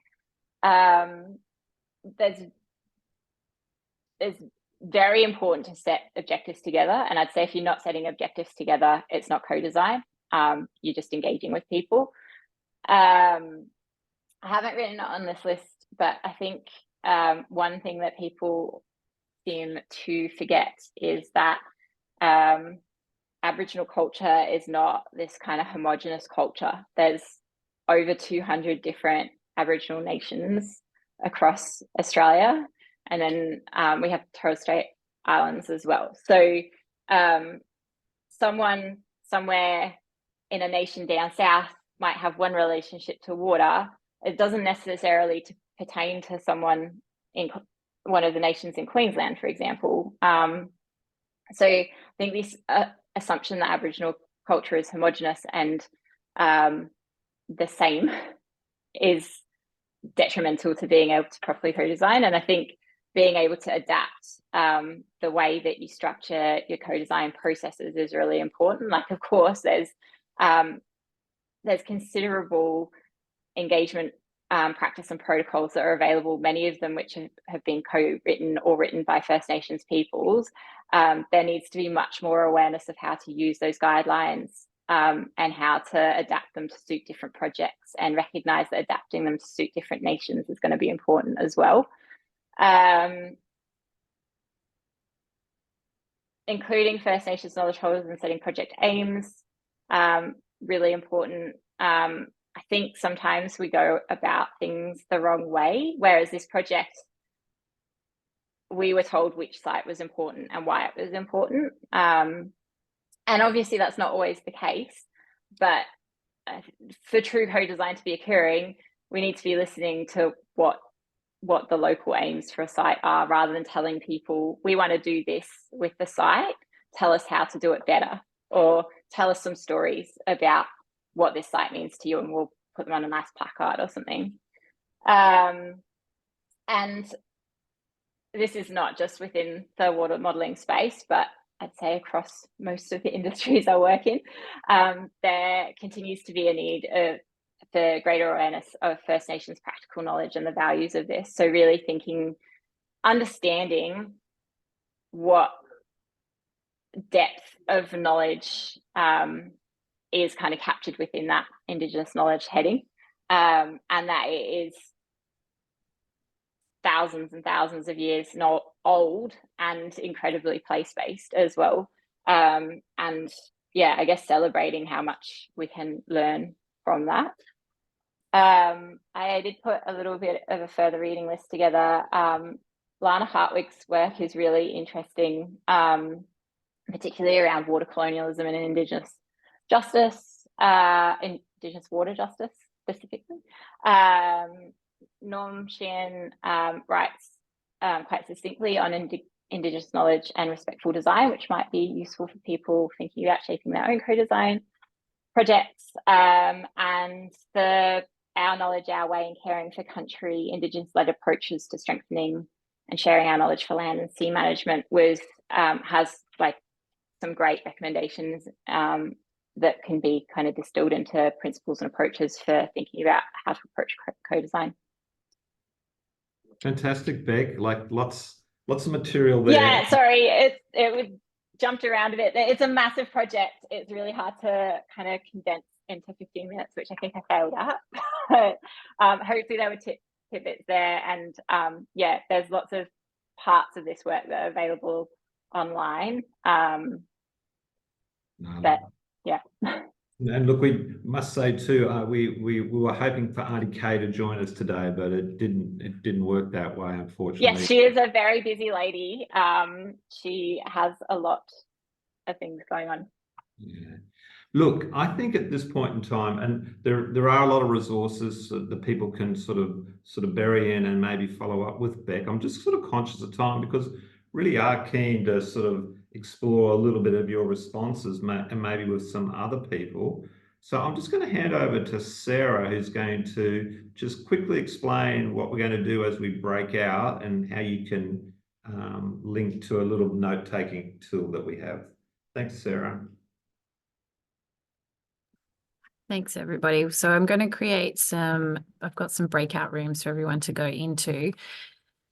It's very important to set objectives together, and I'd say if you're not setting objectives together, it's not co-design. You're just engaging with people. I haven't written it on this list, but I think one thing that people seem to forget is that Aboriginal culture is not this kind of homogenous culture. There's over 200 different Aboriginal nations across Australia, and then we have Torres Strait Islands as well. So someone somewhere in a nation down south might have one relationship to water. It doesn't necessarily pertain to someone in one of the nations in Queensland, for example. So I think this assumption that Aboriginal culture is homogenous and the same is detrimental to being able to properly co-design. And I think being able to adapt the way that you structure your co-design processes is really important. Like, of course, there's considerable engagement practice and protocols that are available, many of them which have been co-written or written by First Nations peoples. There needs to be much more awareness of how to use those guidelines and how to adapt them to suit different projects, and recognise that adapting them to suit different nations is going to be important as well. Including First Nations knowledge holders and setting project aims, really important. I think sometimes we go about things the wrong way, whereas this project, we were told which site was important and why it was important. And obviously that's not always the case, but for true co-design to be occurring, we need to be listening to what the local aims for a site are, rather than telling people, we want to do this with the site, tell us how to do it better, or tell us some stories about what this site means to you and we'll put them on a nice placard or something. And this is not just within the water modelling space, but I'd say across most of the industries I work in, there continues to be a need for greater awareness of First Nations practical knowledge and the values of this. So really understanding what depth of knowledge is kind of captured within that Indigenous knowledge heading, and that it is thousands and thousands of years not old and incredibly place-based as well. And yeah, I guess celebrating how much we can learn from that. I did put a little bit of a further reading list together. Lana Hartwig's work is really interesting, particularly around water colonialism and Indigenous justice, Indigenous water justice specifically. Norm Sheehan writes quite succinctly on Indigenous knowledge and respectful design, which might be useful for people thinking about shaping their own co-design projects. And Our Knowledge, Our Way and Caring for Country, Indigenous-led approaches to strengthening and sharing our knowledge for land and sea management has like some great recommendations that can be kind of distilled into principles and approaches for thinking about how to approach co-design. Fantastic, Beck. Like lots of material there. Yeah, sorry, it would jumped around a bit. It's a massive project. It's really hard to kind of condense into 15 minutes, which I think I failed at. But hopefully there were tidbits there, and yeah, there's lots of parts of this work that are available online. But yeah. And look, we must say too, we were hoping for Auntie Kay to join us today, but it didn't work that way, unfortunately. Yes, she is a very busy lady. She has a lot of things going on. Yeah. Look, I think at this point in time, and there are a lot of resources that people can sort of bury in and maybe follow up with, Beck. I'm just sort of conscious of time because really are keen to sort of explore a little bit of your responses and maybe with some other people. So I'm just going to hand over to Sarah, who's going to just quickly explain what we're going to do as we break out and how you can link to a little note-taking tool that we have. Thanks, Sarah. Thanks, everybody. So I'm going to create I've got some breakout rooms for everyone to go into.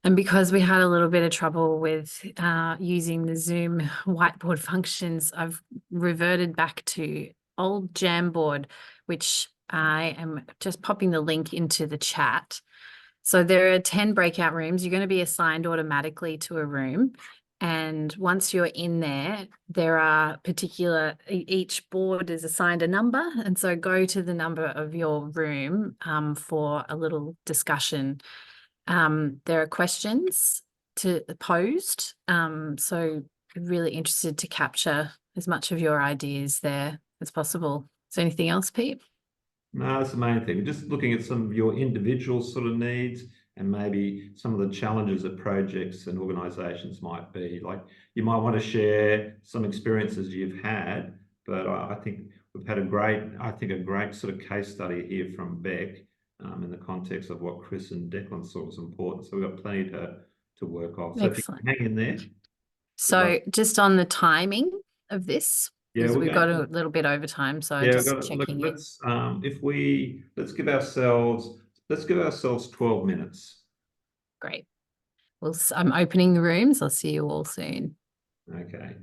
And because we had a little bit of trouble with using the Zoom whiteboard functions, I've reverted back to old Jamboard, which I am just popping the link into the chat. So there are 10 breakout rooms. You're going to be assigned automatically to a room. And once you're in there, there are each board is assigned a number. And so go to the number of your room for a little discussion. There are questions posed. So really interested to capture as much of your ideas there as possible. Is there anything else, Pete? No, that's the main thing. Just looking at some of your individual sort of needs and maybe some of the challenges that projects and organisations might be. Like you might want to share some experiences you've had, but I think we've had a great sort of case study here from Beck in the context of what Chris and Declan thought was important. So we've got plenty to work off. So Excellent. if you hang in there. So just on the timing of this, because we've got a little bit over time, so yeah, just checking in. Let's give ourselves 12 minutes. Great. Well, I'm opening the rooms. I'll see you all soon. Okay.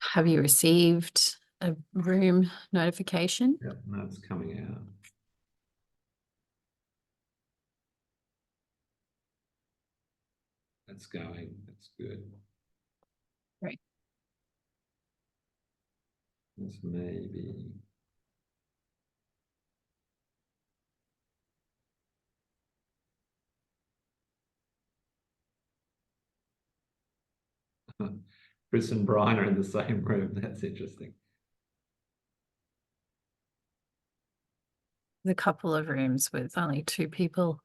Have you received a room notification? Yeah, no, it's coming out. That's going. That's good. Great. That's maybe. Chris and Brian are in the same room. That's interesting. A couple of rooms with only 2 people.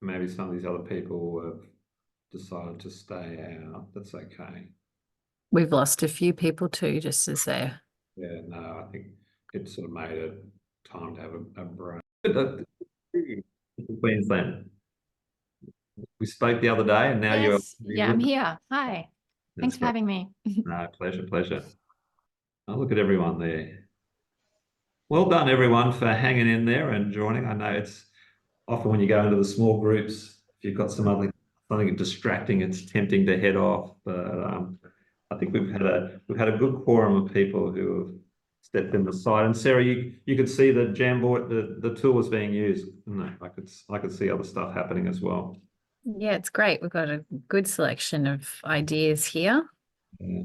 Maybe some of these other people have decided to stay out. That's okay. We've lost a few people too, just as they're. Yeah, no, I think it sort of made it time to have a break. Queensland. We spoke the other day, and now yes. you're yeah, I'm here. Hi. Thanks for having me. No, pleasure. Oh, look at everyone there. Well done, everyone, for hanging in there and joining. I know it's often when you go into the small groups, if you've got something distracting, it's tempting to head off. But I think we've had a good quorum of people who have stepped in the side. And Sarah, you could see the Jamboard, the tool was being used. No, I could see other stuff happening as well. Yeah, it's great. We've got a good selection of ideas here. Yeah.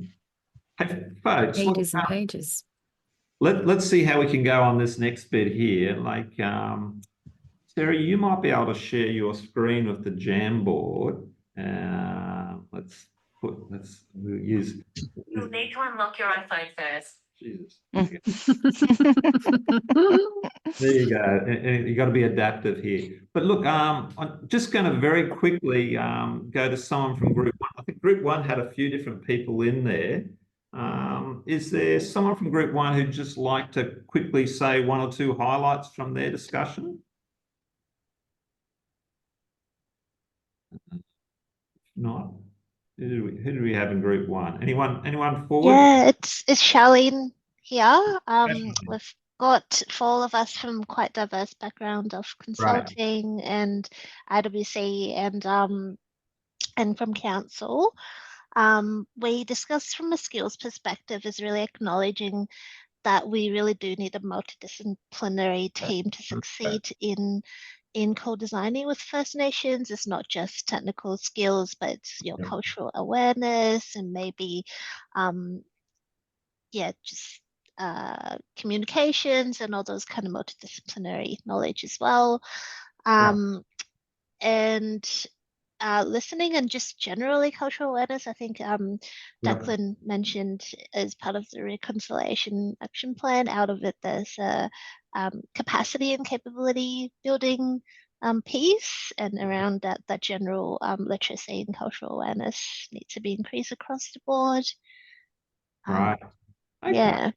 Hey, folks, look, Pages and pages. let's see how we can go on this next bit here. Like, Sarah, you might be able to share your screen with the Jamboard. We'll use. You'll need to unlock your iPhone first. Jesus. There you go. And you got to be adaptive here. But look, I'm just going to very quickly go to someone from Group 1. I think Group 1 had a few different people in there. Is there someone from Group 1 who'd just like to quickly say one or two highlights from their discussion? If not, who do we have in Group 1? Anyone forward? Yeah, it's Charlene here. We've got 4 of us from quite diverse background of consulting and IWC and from council. We discussed from a skills perspective is really acknowledging that we really do need a multidisciplinary team to succeed in co-designing with First Nations. It's not just technical skills, but it's your cultural awareness and maybe just communications and all those kind of multidisciplinary knowledge as well. And listening and just generally cultural awareness. I think Declan mentioned as part of the reconciliation action plan, out of it there's a capacity and capability building piece, and around that general literacy and cultural awareness needs to be increased across the board. Right. Okay. Yeah.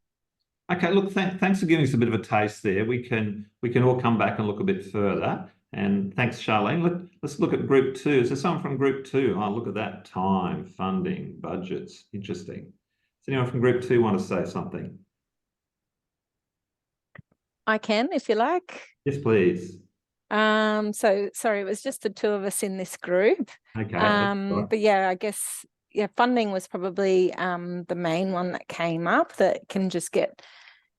Okay, look, thanks for giving us a bit of a taste there. We can all come back and look a bit further. And thanks, Charlene. Let's look at Group 2. Is there someone from Group 2? Oh, look at that. Time, funding, budgets. Interesting. Does anyone from Group 2 want to say something? I can, if you like. Yes, please. So sorry, it was just the 2 of us in this group. Okay. But yeah, I guess funding was probably the main one that came up, that can just get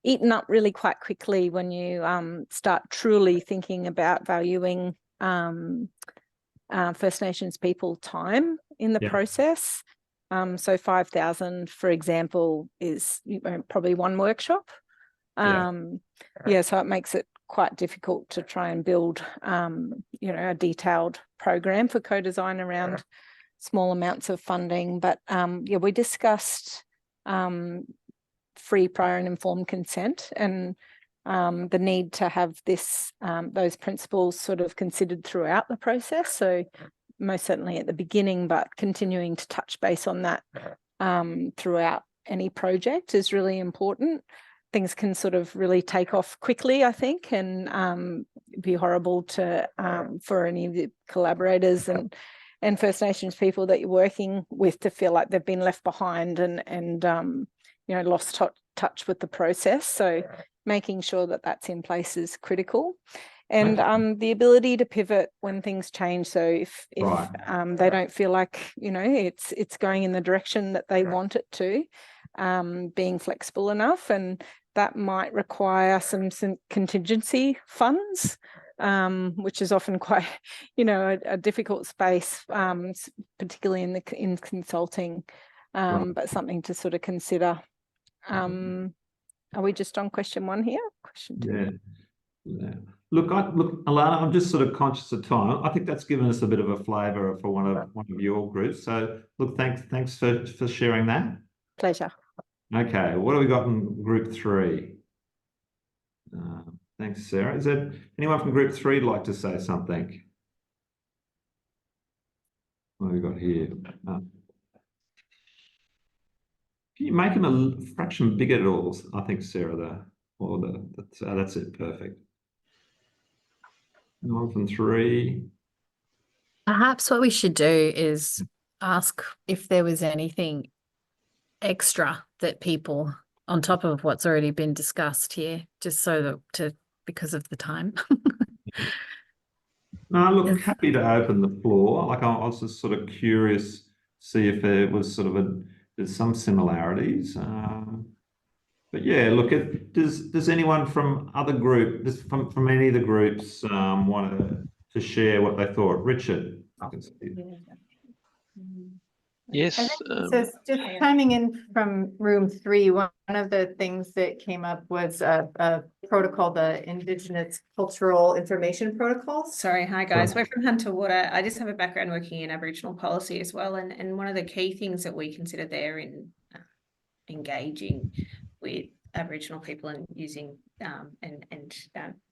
eaten up really quite quickly when you start truly thinking about valuing First Nations people time in the process. So 5,000, for example, is probably one workshop. So it makes it quite difficult to try and build a detailed program for co-design around small amounts of funding. But we discussed free, prior and informed consent, and the need to have those principles sort of considered throughout the process. So most certainly at the beginning, but continuing to touch base on that throughout any project is really important. Things can sort of really take off quickly, I think, and be horrible for any of the collaborators and First Nations people that you're working with to feel like they've been left behind and lost touch with the process. So making sure that that's in place is critical. And the ability to pivot when things change. So if they don't feel like, it's going in the direction that they want it to, being flexible enough, and that might require some contingency funds, which is often quite, a difficult space, particularly in consulting, but something to sort of consider. Are we just on question 1 here? Question 2. Yeah. Look, Alana, I'm just sort of conscious of time. I think that's given us a bit of a flavour for one of your groups. So, look, thanks for sharing that. Pleasure. Okay, what do we got in Group 3? Thanks, Sarah. Is there anyone from Group 3 like to say something? What have we got here? Can you make them a fraction bigger at all? I think, Sarah, that's it. Perfect. Anyone from 3? Perhaps what we should do is ask if there was anything extra that people on top of what's already been discussed here, just so that because of the time. No, look, Yes. happy to open the floor. Like I was just sort of curious, see if there was sort of there's some similarities. But yeah, look, does anyone from other from any of the groups want to share what they thought? Richard, I can see. Yes. So just chiming in from room 3, one of the things that came up was a protocol, the Indigenous Cultural Information Protocol. Sorry, hi guys, we're from Hunter Water. I just have a background working in Aboriginal policy as well, and one of the key things that we consider there in engaging with Aboriginal people and using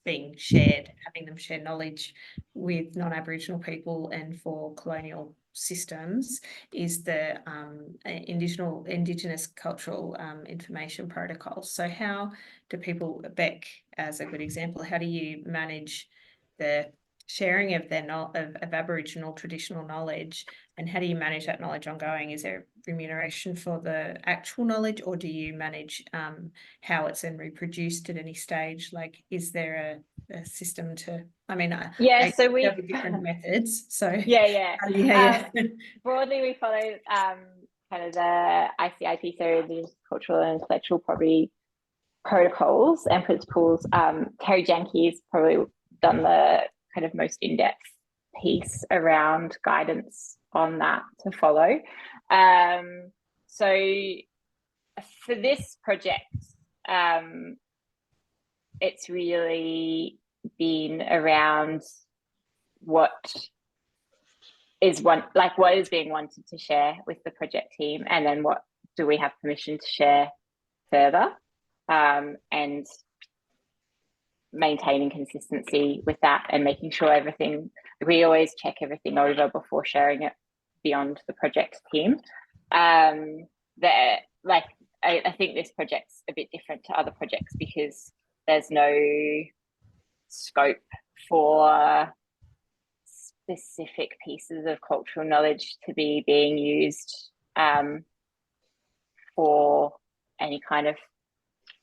being shared, having them share knowledge with non-Aboriginal people and for colonial systems is the Indigenous Cultural Information Protocol. So how do people, Beck as a good example, how do you manage the sharing of their of Aboriginal traditional knowledge, and how do you manage that knowledge ongoing? Is there remuneration for the actual knowledge, or do you manage how it's then reproduced at any stage? Like, is there a system to, I mean, so we have different methods. So yeah. Broadly, we follow kind of the ICIP, so the cultural and intellectual property protocols and principles. Terry Janke's probably done the kind of most in-depth piece around guidance on that to follow. So for this project, it's really been around what is being wanted to share with the project team, and then what do we have permission to share further, and maintaining consistency with that and making sure we always check everything over before sharing it beyond the project team. I think this project's a bit different to other projects because there's no scope for specific pieces of cultural knowledge to be being used for any kind of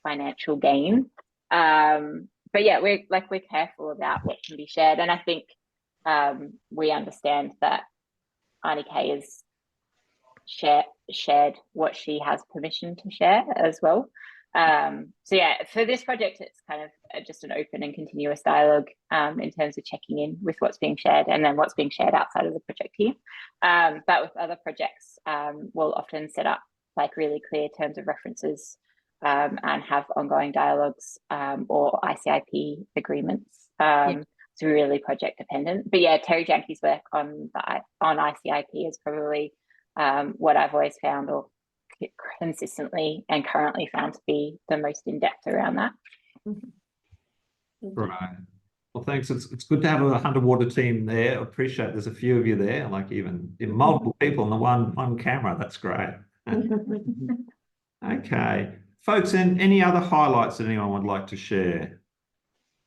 financial gain. But yeah, we're careful about what can be shared, and I think we understand that Arnie K has shared what she has permission to share as well. So yeah, for this project, it's kind of just an open and continuous dialogue in terms of checking in with what's being shared and then what's being shared outside of the project team. But with other projects, we'll often set up like really clear terms of references and have ongoing dialogues or ICIP agreements. It's really project dependent. But yeah, Terry Janke's work on ICIP is probably what I've always found or consistently and currently found to be the most in-depth around that. Right. Well, thanks. It's good to have a Hunter Water team there. I appreciate there's a few of you there, like even multiple people in the one camera. That's great. Okay. Folks, and any other highlights that anyone would like to share?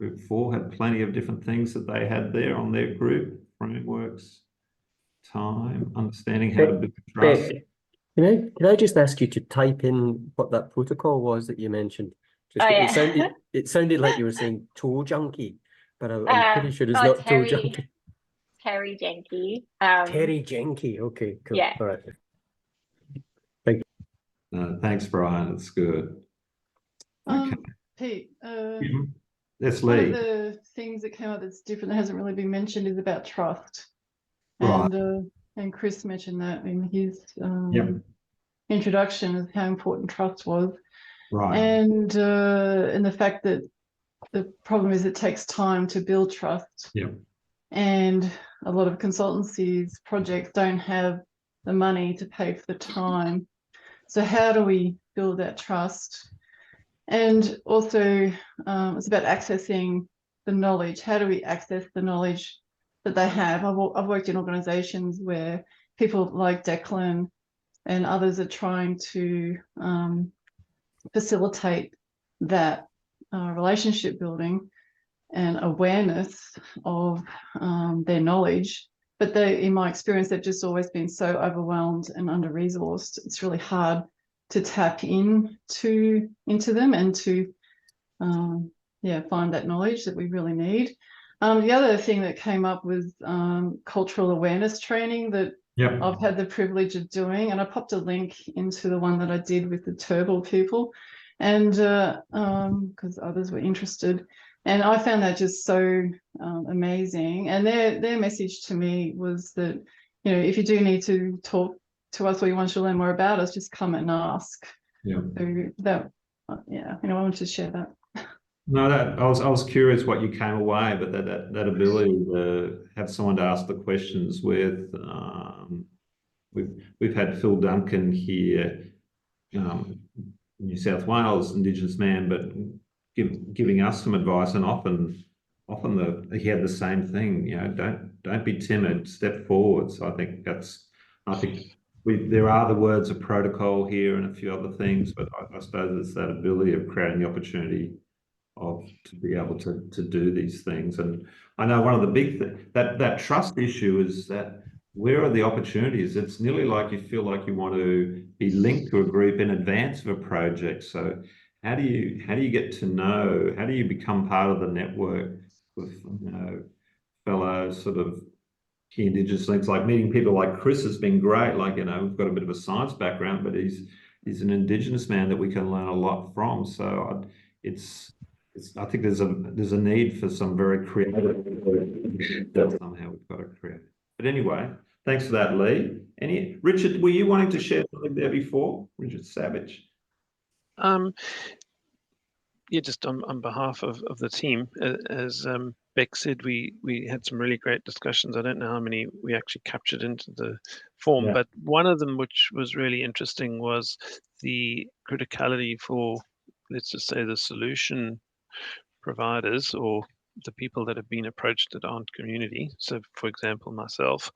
Group 4 had plenty of different things that they had there on their group frameworks, time, understanding how to build trust. Can I just ask you to type in what that protocol was that you mentioned? It sounded like you were saying toe junkie, but I'm pretty sure it's not toe junkie. Terry Janke. Terry Janke. Okay, cool. Yeah. All right. Thank you. Thanks, Brian. It's good. Okay. Pete, yes, one Lee. of the things that came up that's different that hasn't really been mentioned is about trust. Right. And Chris mentioned that in his introduction of how important trust was. Right. And the fact that the problem is it takes time to build trust. Yeah. And a lot of consultancies, projects don't have the money to pay for the time. So how do we build that trust? And also it's about accessing the knowledge. How do we access the knowledge that they have? I've worked in organizations where people like Declan and others are trying to facilitate that relationship building and awareness of their knowledge. But in my experience, they've just always been so overwhelmed and under-resourced. It's really hard tap into them and to find that knowledge that we really need. The other thing that came up was cultural awareness training that I've had the privilege of doing, and I popped a link into the one that I did with the Turrbal people, and because others were interested, and I found that just so amazing. And their message to me was that, you know, if you do need to talk to us or you want to learn more about us, just come and ask. Yeah. So that, yeah, you know, I wanted to share that. No, that I was curious what you came away, but that ability to have someone to ask the questions with. We've had Phil Duncan here, New South Wales Indigenous man, but giving us some advice, and often he had the same thing. You know, don't be timid, step forward. So I think there are the words of protocol here and a few other things, but I suppose it's that ability of creating the opportunity to be able to do these things. And I know one of the big things, that trust issue is that where are the opportunities? It's nearly like you feel like you want to be linked to a group in advance of a project. So how do you get to know? How do you become part of the network with, you know, fellow sort of key Indigenous links? Like meeting people like Chris has been great. Like, you know, we've got a bit of a science background, but he's an Indigenous man that we can learn a lot from. So I think there's a need for some very creative that somehow we've got to create. But anyway, thanks for that, Lee. Richard, were you wanting to share something there before? Richard Savage. Yeah, just on behalf of the team, as Beck said, we had some really great discussions. I don't know how many we actually captured into the form, but one of them which was really interesting was the criticality for, let's just say, the solution providers or the people that have been approached that aren't community. So, for example, myself,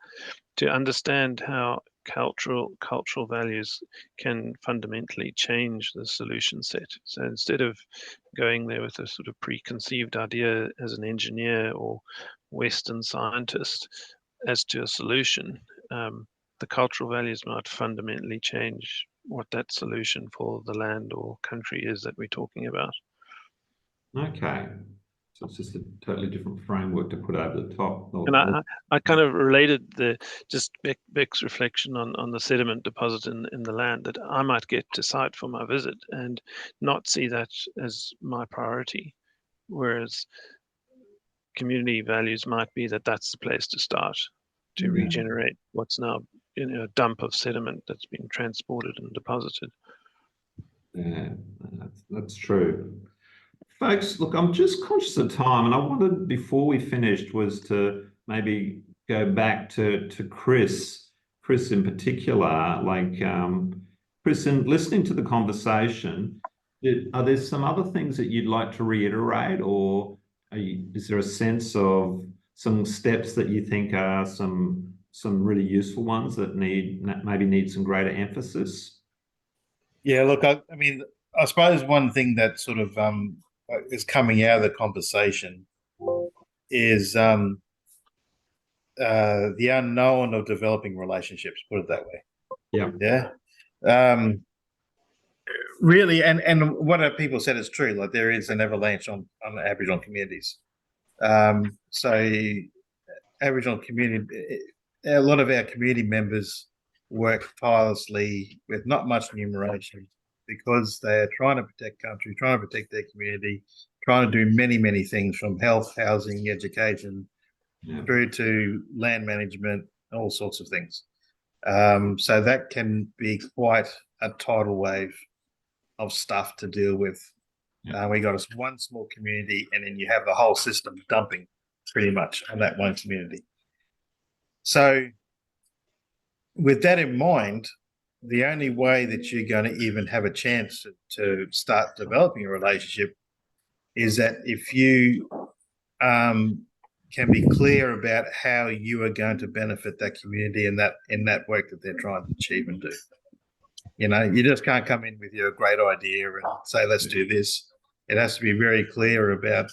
to understand how cultural values can fundamentally change the solution set. So instead of going there with a sort of preconceived idea as an engineer or Western scientist as to a solution, the cultural values might fundamentally change what that solution for the land or country is that we're talking about. Okay. So it's just a totally different framework to put over the top. And I kind of related just Beck's reflection on the sediment deposit in the land, that I might get to site for my visit and not see that as my priority, whereas community values might be that that's the place to start to regenerate what's now, you know, a dump of sediment that's been transported and deposited. Yeah, that's true. Folks, look, I'm just conscious of time, and I wanted, before we finished, was to maybe go back to Chris in particular. Like, Chris, in listening to the conversation, are there some other things that you'd like to reiterate, or is there a sense of some steps that you think are some really useful ones that maybe need some greater emphasis? Yeah, look, I mean, I suppose one thing that sort of is coming out of the conversation is the unknown of developing relationships, put it that way. Yeah. Really, and what people said is true. Like, there is an avalanche on Aboriginal communities. So Aboriginal community, a lot of our community members work tirelessly with not much remuneration, because they're trying to protect country, trying to protect their community, trying to do many, many things, from health, housing, education, through to land management, all sorts of things. So that can be quite a tidal wave of stuff to deal with. We got one small community, and then you have the whole system dumping pretty much on that one community. So with that in mind, the only way that you're going to even have a chance to start developing a relationship is that if you can be clear about how you are going to benefit that community in that work that they're trying to achieve and do. You know, you just can't come in with your great idea and say, let's do this. It has to be very clear about,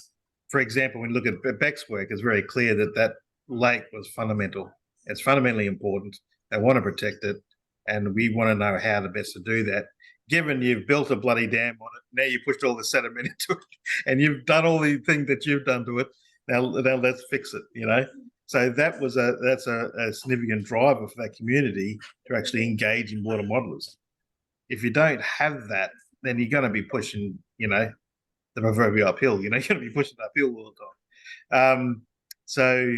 for example, when you look at Beck's work, it's very clear that lake was fundamental. It's fundamentally important. They want to protect it, and we want to know how the best to do that. given you've built a bloody dam on it, now you pushed all the sediment into it, and you've done all the things that you've done to it. Now let's fix it. You know, so that's a significant driver for that community to actually engage in water modelers. If you don't have that, then you're going to be pushing, you know, the proverbial uphill. You know, you're going to be pushing uphill all the time. So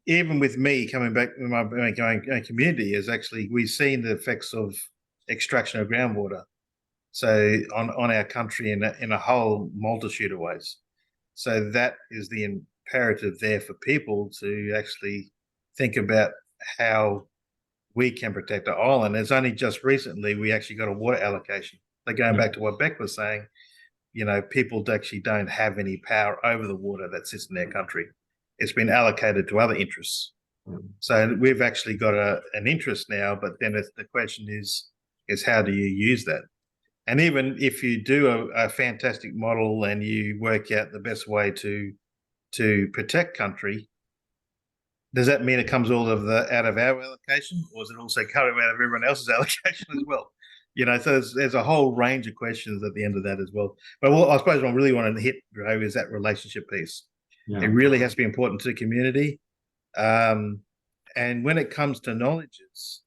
even with me coming back in my community, is actually we've seen the effects of extraction of groundwater, so on our country in a whole multitude of ways. So that is the imperative there for people to actually think about how we can protect our island. It's only just recently we actually got a water allocation. So going back to what Beck was saying, you know, people actually don't have any power over the water that sits in their country. It's been allocated to other interests. So we've actually got an interest now, but then the question is how do you use that? And even if you do a fantastic model and you work out the best way to protect country, does that mean it comes all of out of our allocation, or is it also coming out of everyone else's allocation as well? You know, so there's a whole range of questions at the end of that as well. But I suppose what I really want to hit, Dro, is that relationship piece. Yeah. It really has to be important to the community. And when it comes to knowledges,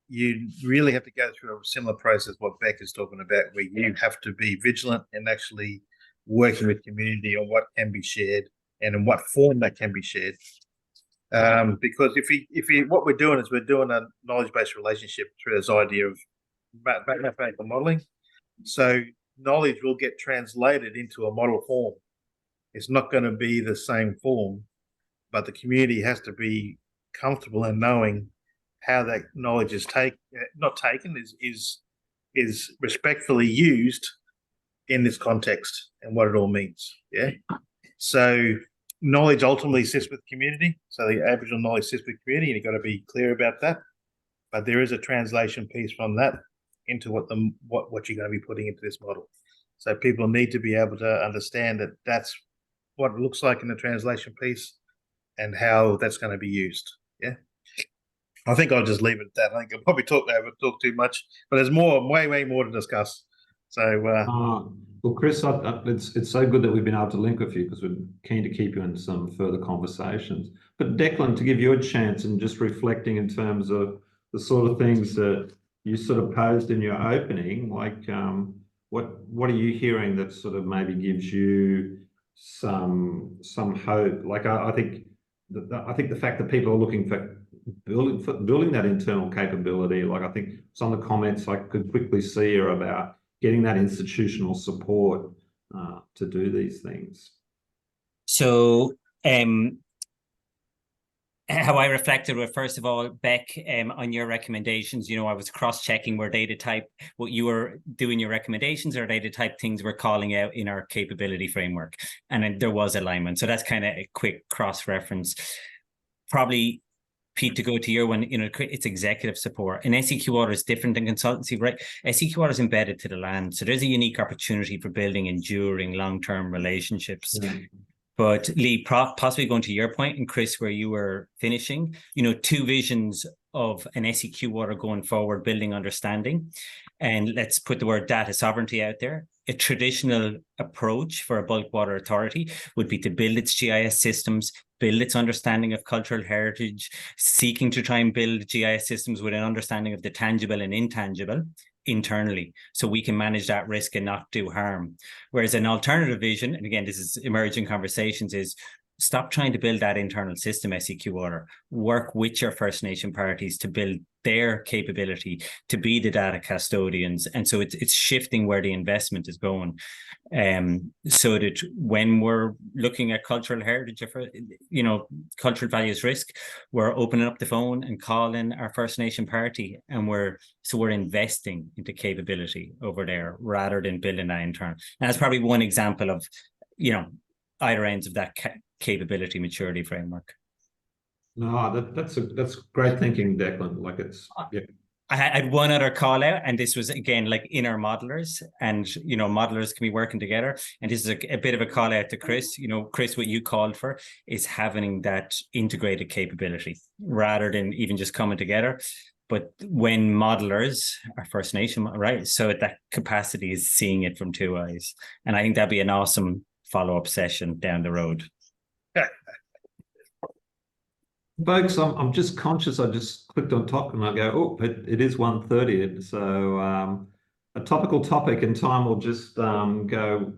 you really have to go through a similar process what Beck is talking about, where you have to be vigilant and actually working with community on what can be shared and in what form that can be shared. Because if we what we're doing is we're doing a knowledge-based relationship through this idea of mathematical modeling. So knowledge will get translated into a model form. It's not going to be the same form, but the community has to be comfortable in knowing how that knowledge is is respectfully used in this context and what it all means. Yeah. So knowledge ultimately sits with community. So the Aboriginal knowledge sits with community, and you've got to be clear about that. But there is a translation piece from that into what you're going to be putting into this model. So people need to be able to understand that that's what it looks like in the translation piece and how that's going to be used. Yeah. I think I'll just leave it at that. I think I'll probably talk too much, but there's way more to discuss. So, well, Chris, it's so good that we've been able to link with you, because we're keen to keep you in some further conversations. But Declan, to give you a chance and just reflecting in terms of the sort of things that you sort of posed in your opening, like what are you hearing that sort of maybe gives you some hope? Like I think the fact that people are looking for building that internal capability, like I think some of the comments I could quickly see are about getting that institutional support to do these things. So how I reflected with, first of all, Beck, on your recommendations, you know, I was cross-checking were they the type, what you were doing your recommendations, are they the type things we're calling out in our capability framework? And then there was alignment. So that's kind of a quick cross-reference. Probably, Pete, to go to your one, you know, it's executive support. And SEQ Water is different than consultancy, right? SEQ Water is embedded to the land. So there's a unique opportunity for building enduring long-term relationships. Yeah. But Lee, possibly going to your point, and Chris, where you were finishing, you know, two visions of an SEQ Water going forward, building understanding. And let's put the word data sovereignty out there. A traditional approach for a bulk water authority would be to build its GIS systems, build its understanding of cultural heritage, seeking to try and build GIS systems with an understanding of the tangible and intangible internally, so we can manage that risk and not do harm. Whereas an alternative vision, and again, this is emerging conversations, is stop trying to build that internal system, SEQ Water. Work with your First Nation parties to build their capability to be the data custodians. And so it's shifting where the investment is going. So that when we're looking at cultural heritage, you know, cultural values risk, we're opening up the phone and calling our First Nation party, and we're investing into capability over there rather than building that internal. And that's probably one example of, you know, either ends of that capability maturity framework. No, that's great thinking, Declan. Like it's, yeah. I had one other call out, and this was again like inner modelers, and you know, modelers can be working together. And this is a bit of a call out to Chris. You know, Chris, what you called for is having that integrated capability rather than even just coming together. but when modelers are First Nation, right? So that capacity is seeing it from two eyes. And I think that'd be an awesome follow-up session down the road. Folks, I'm just conscious. I just clicked on top and I go, oh, it is 1:30. So a topical topic, and time will just go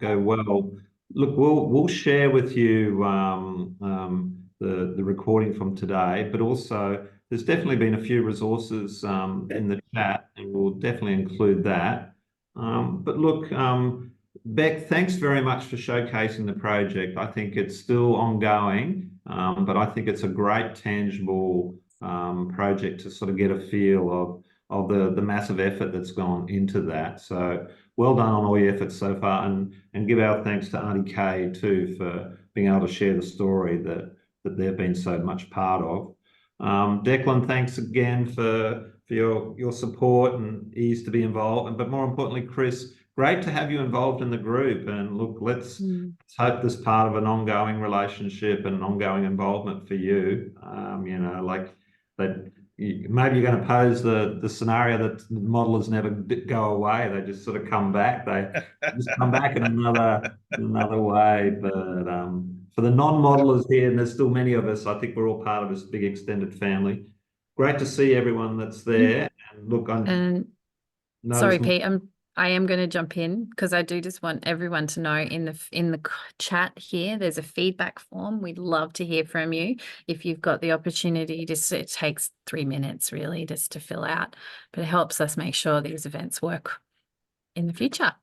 well. Look, we'll share with you the recording from today, but also there's definitely been a few resources in the chat, and we'll definitely include that. But look, Beck, thanks very much for showcasing the project. I think it's still ongoing, but I think it's a great tangible project to sort of get a feel of the massive effort that's gone into that. So well done on all your efforts so far, and give our thanks to Auntie Kay too for being able to share the story that they've been so much part of. Declan, thanks again for your support and ease to be involved, but more importantly, Chris, great to have you involved in the group. And look, let's hope this part of an ongoing relationship and ongoing involvement for you. You know, like that. Maybe you're going to pose the scenario that modelers never go away; they just sort of come back. They just come back in another way. But for the non-modelers here, and there's still many of us, I think we're all part of this big extended family. Great to see everyone that's there. And look, sorry, Pete, I am going to jump in because I do just want everyone to know in the chat here, there's a feedback form. We'd love to hear from you. If you've got the opportunity, it takes 3 minutes really just to fill out, but it helps us make sure these events work in the future.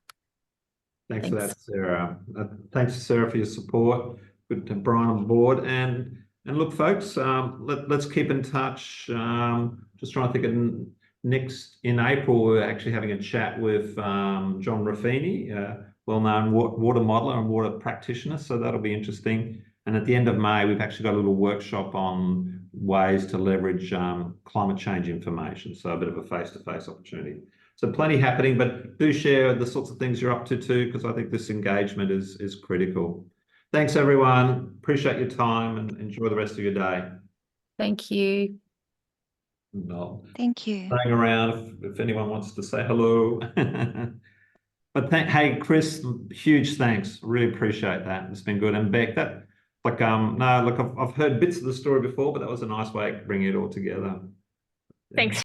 Thanks for that, Sarah. Thanks, Sarah, for your support. Good to have Brian on board. And look, folks, let's keep in touch. Just trying to think of next in April, we're actually having a chat with John Raffini, well-known water modeler and water practitioner. So that'll be interesting. And at the end of May, we've actually got a little workshop on ways to leverage climate change information. So a bit of a face-to-face opportunity. So plenty happening, but do share the sorts of things you're up to too, because I think this engagement is critical. Thanks, everyone. Appreciate your time and enjoy the rest of your day. Thank you. No. Thank you. Hang around if anyone wants to say hello. But hey, Chris, huge thanks. Really appreciate that. It's been good. And Beck, that no, look, I've heard bits of the story before, but that was a nice way to bring it all together. Thanks.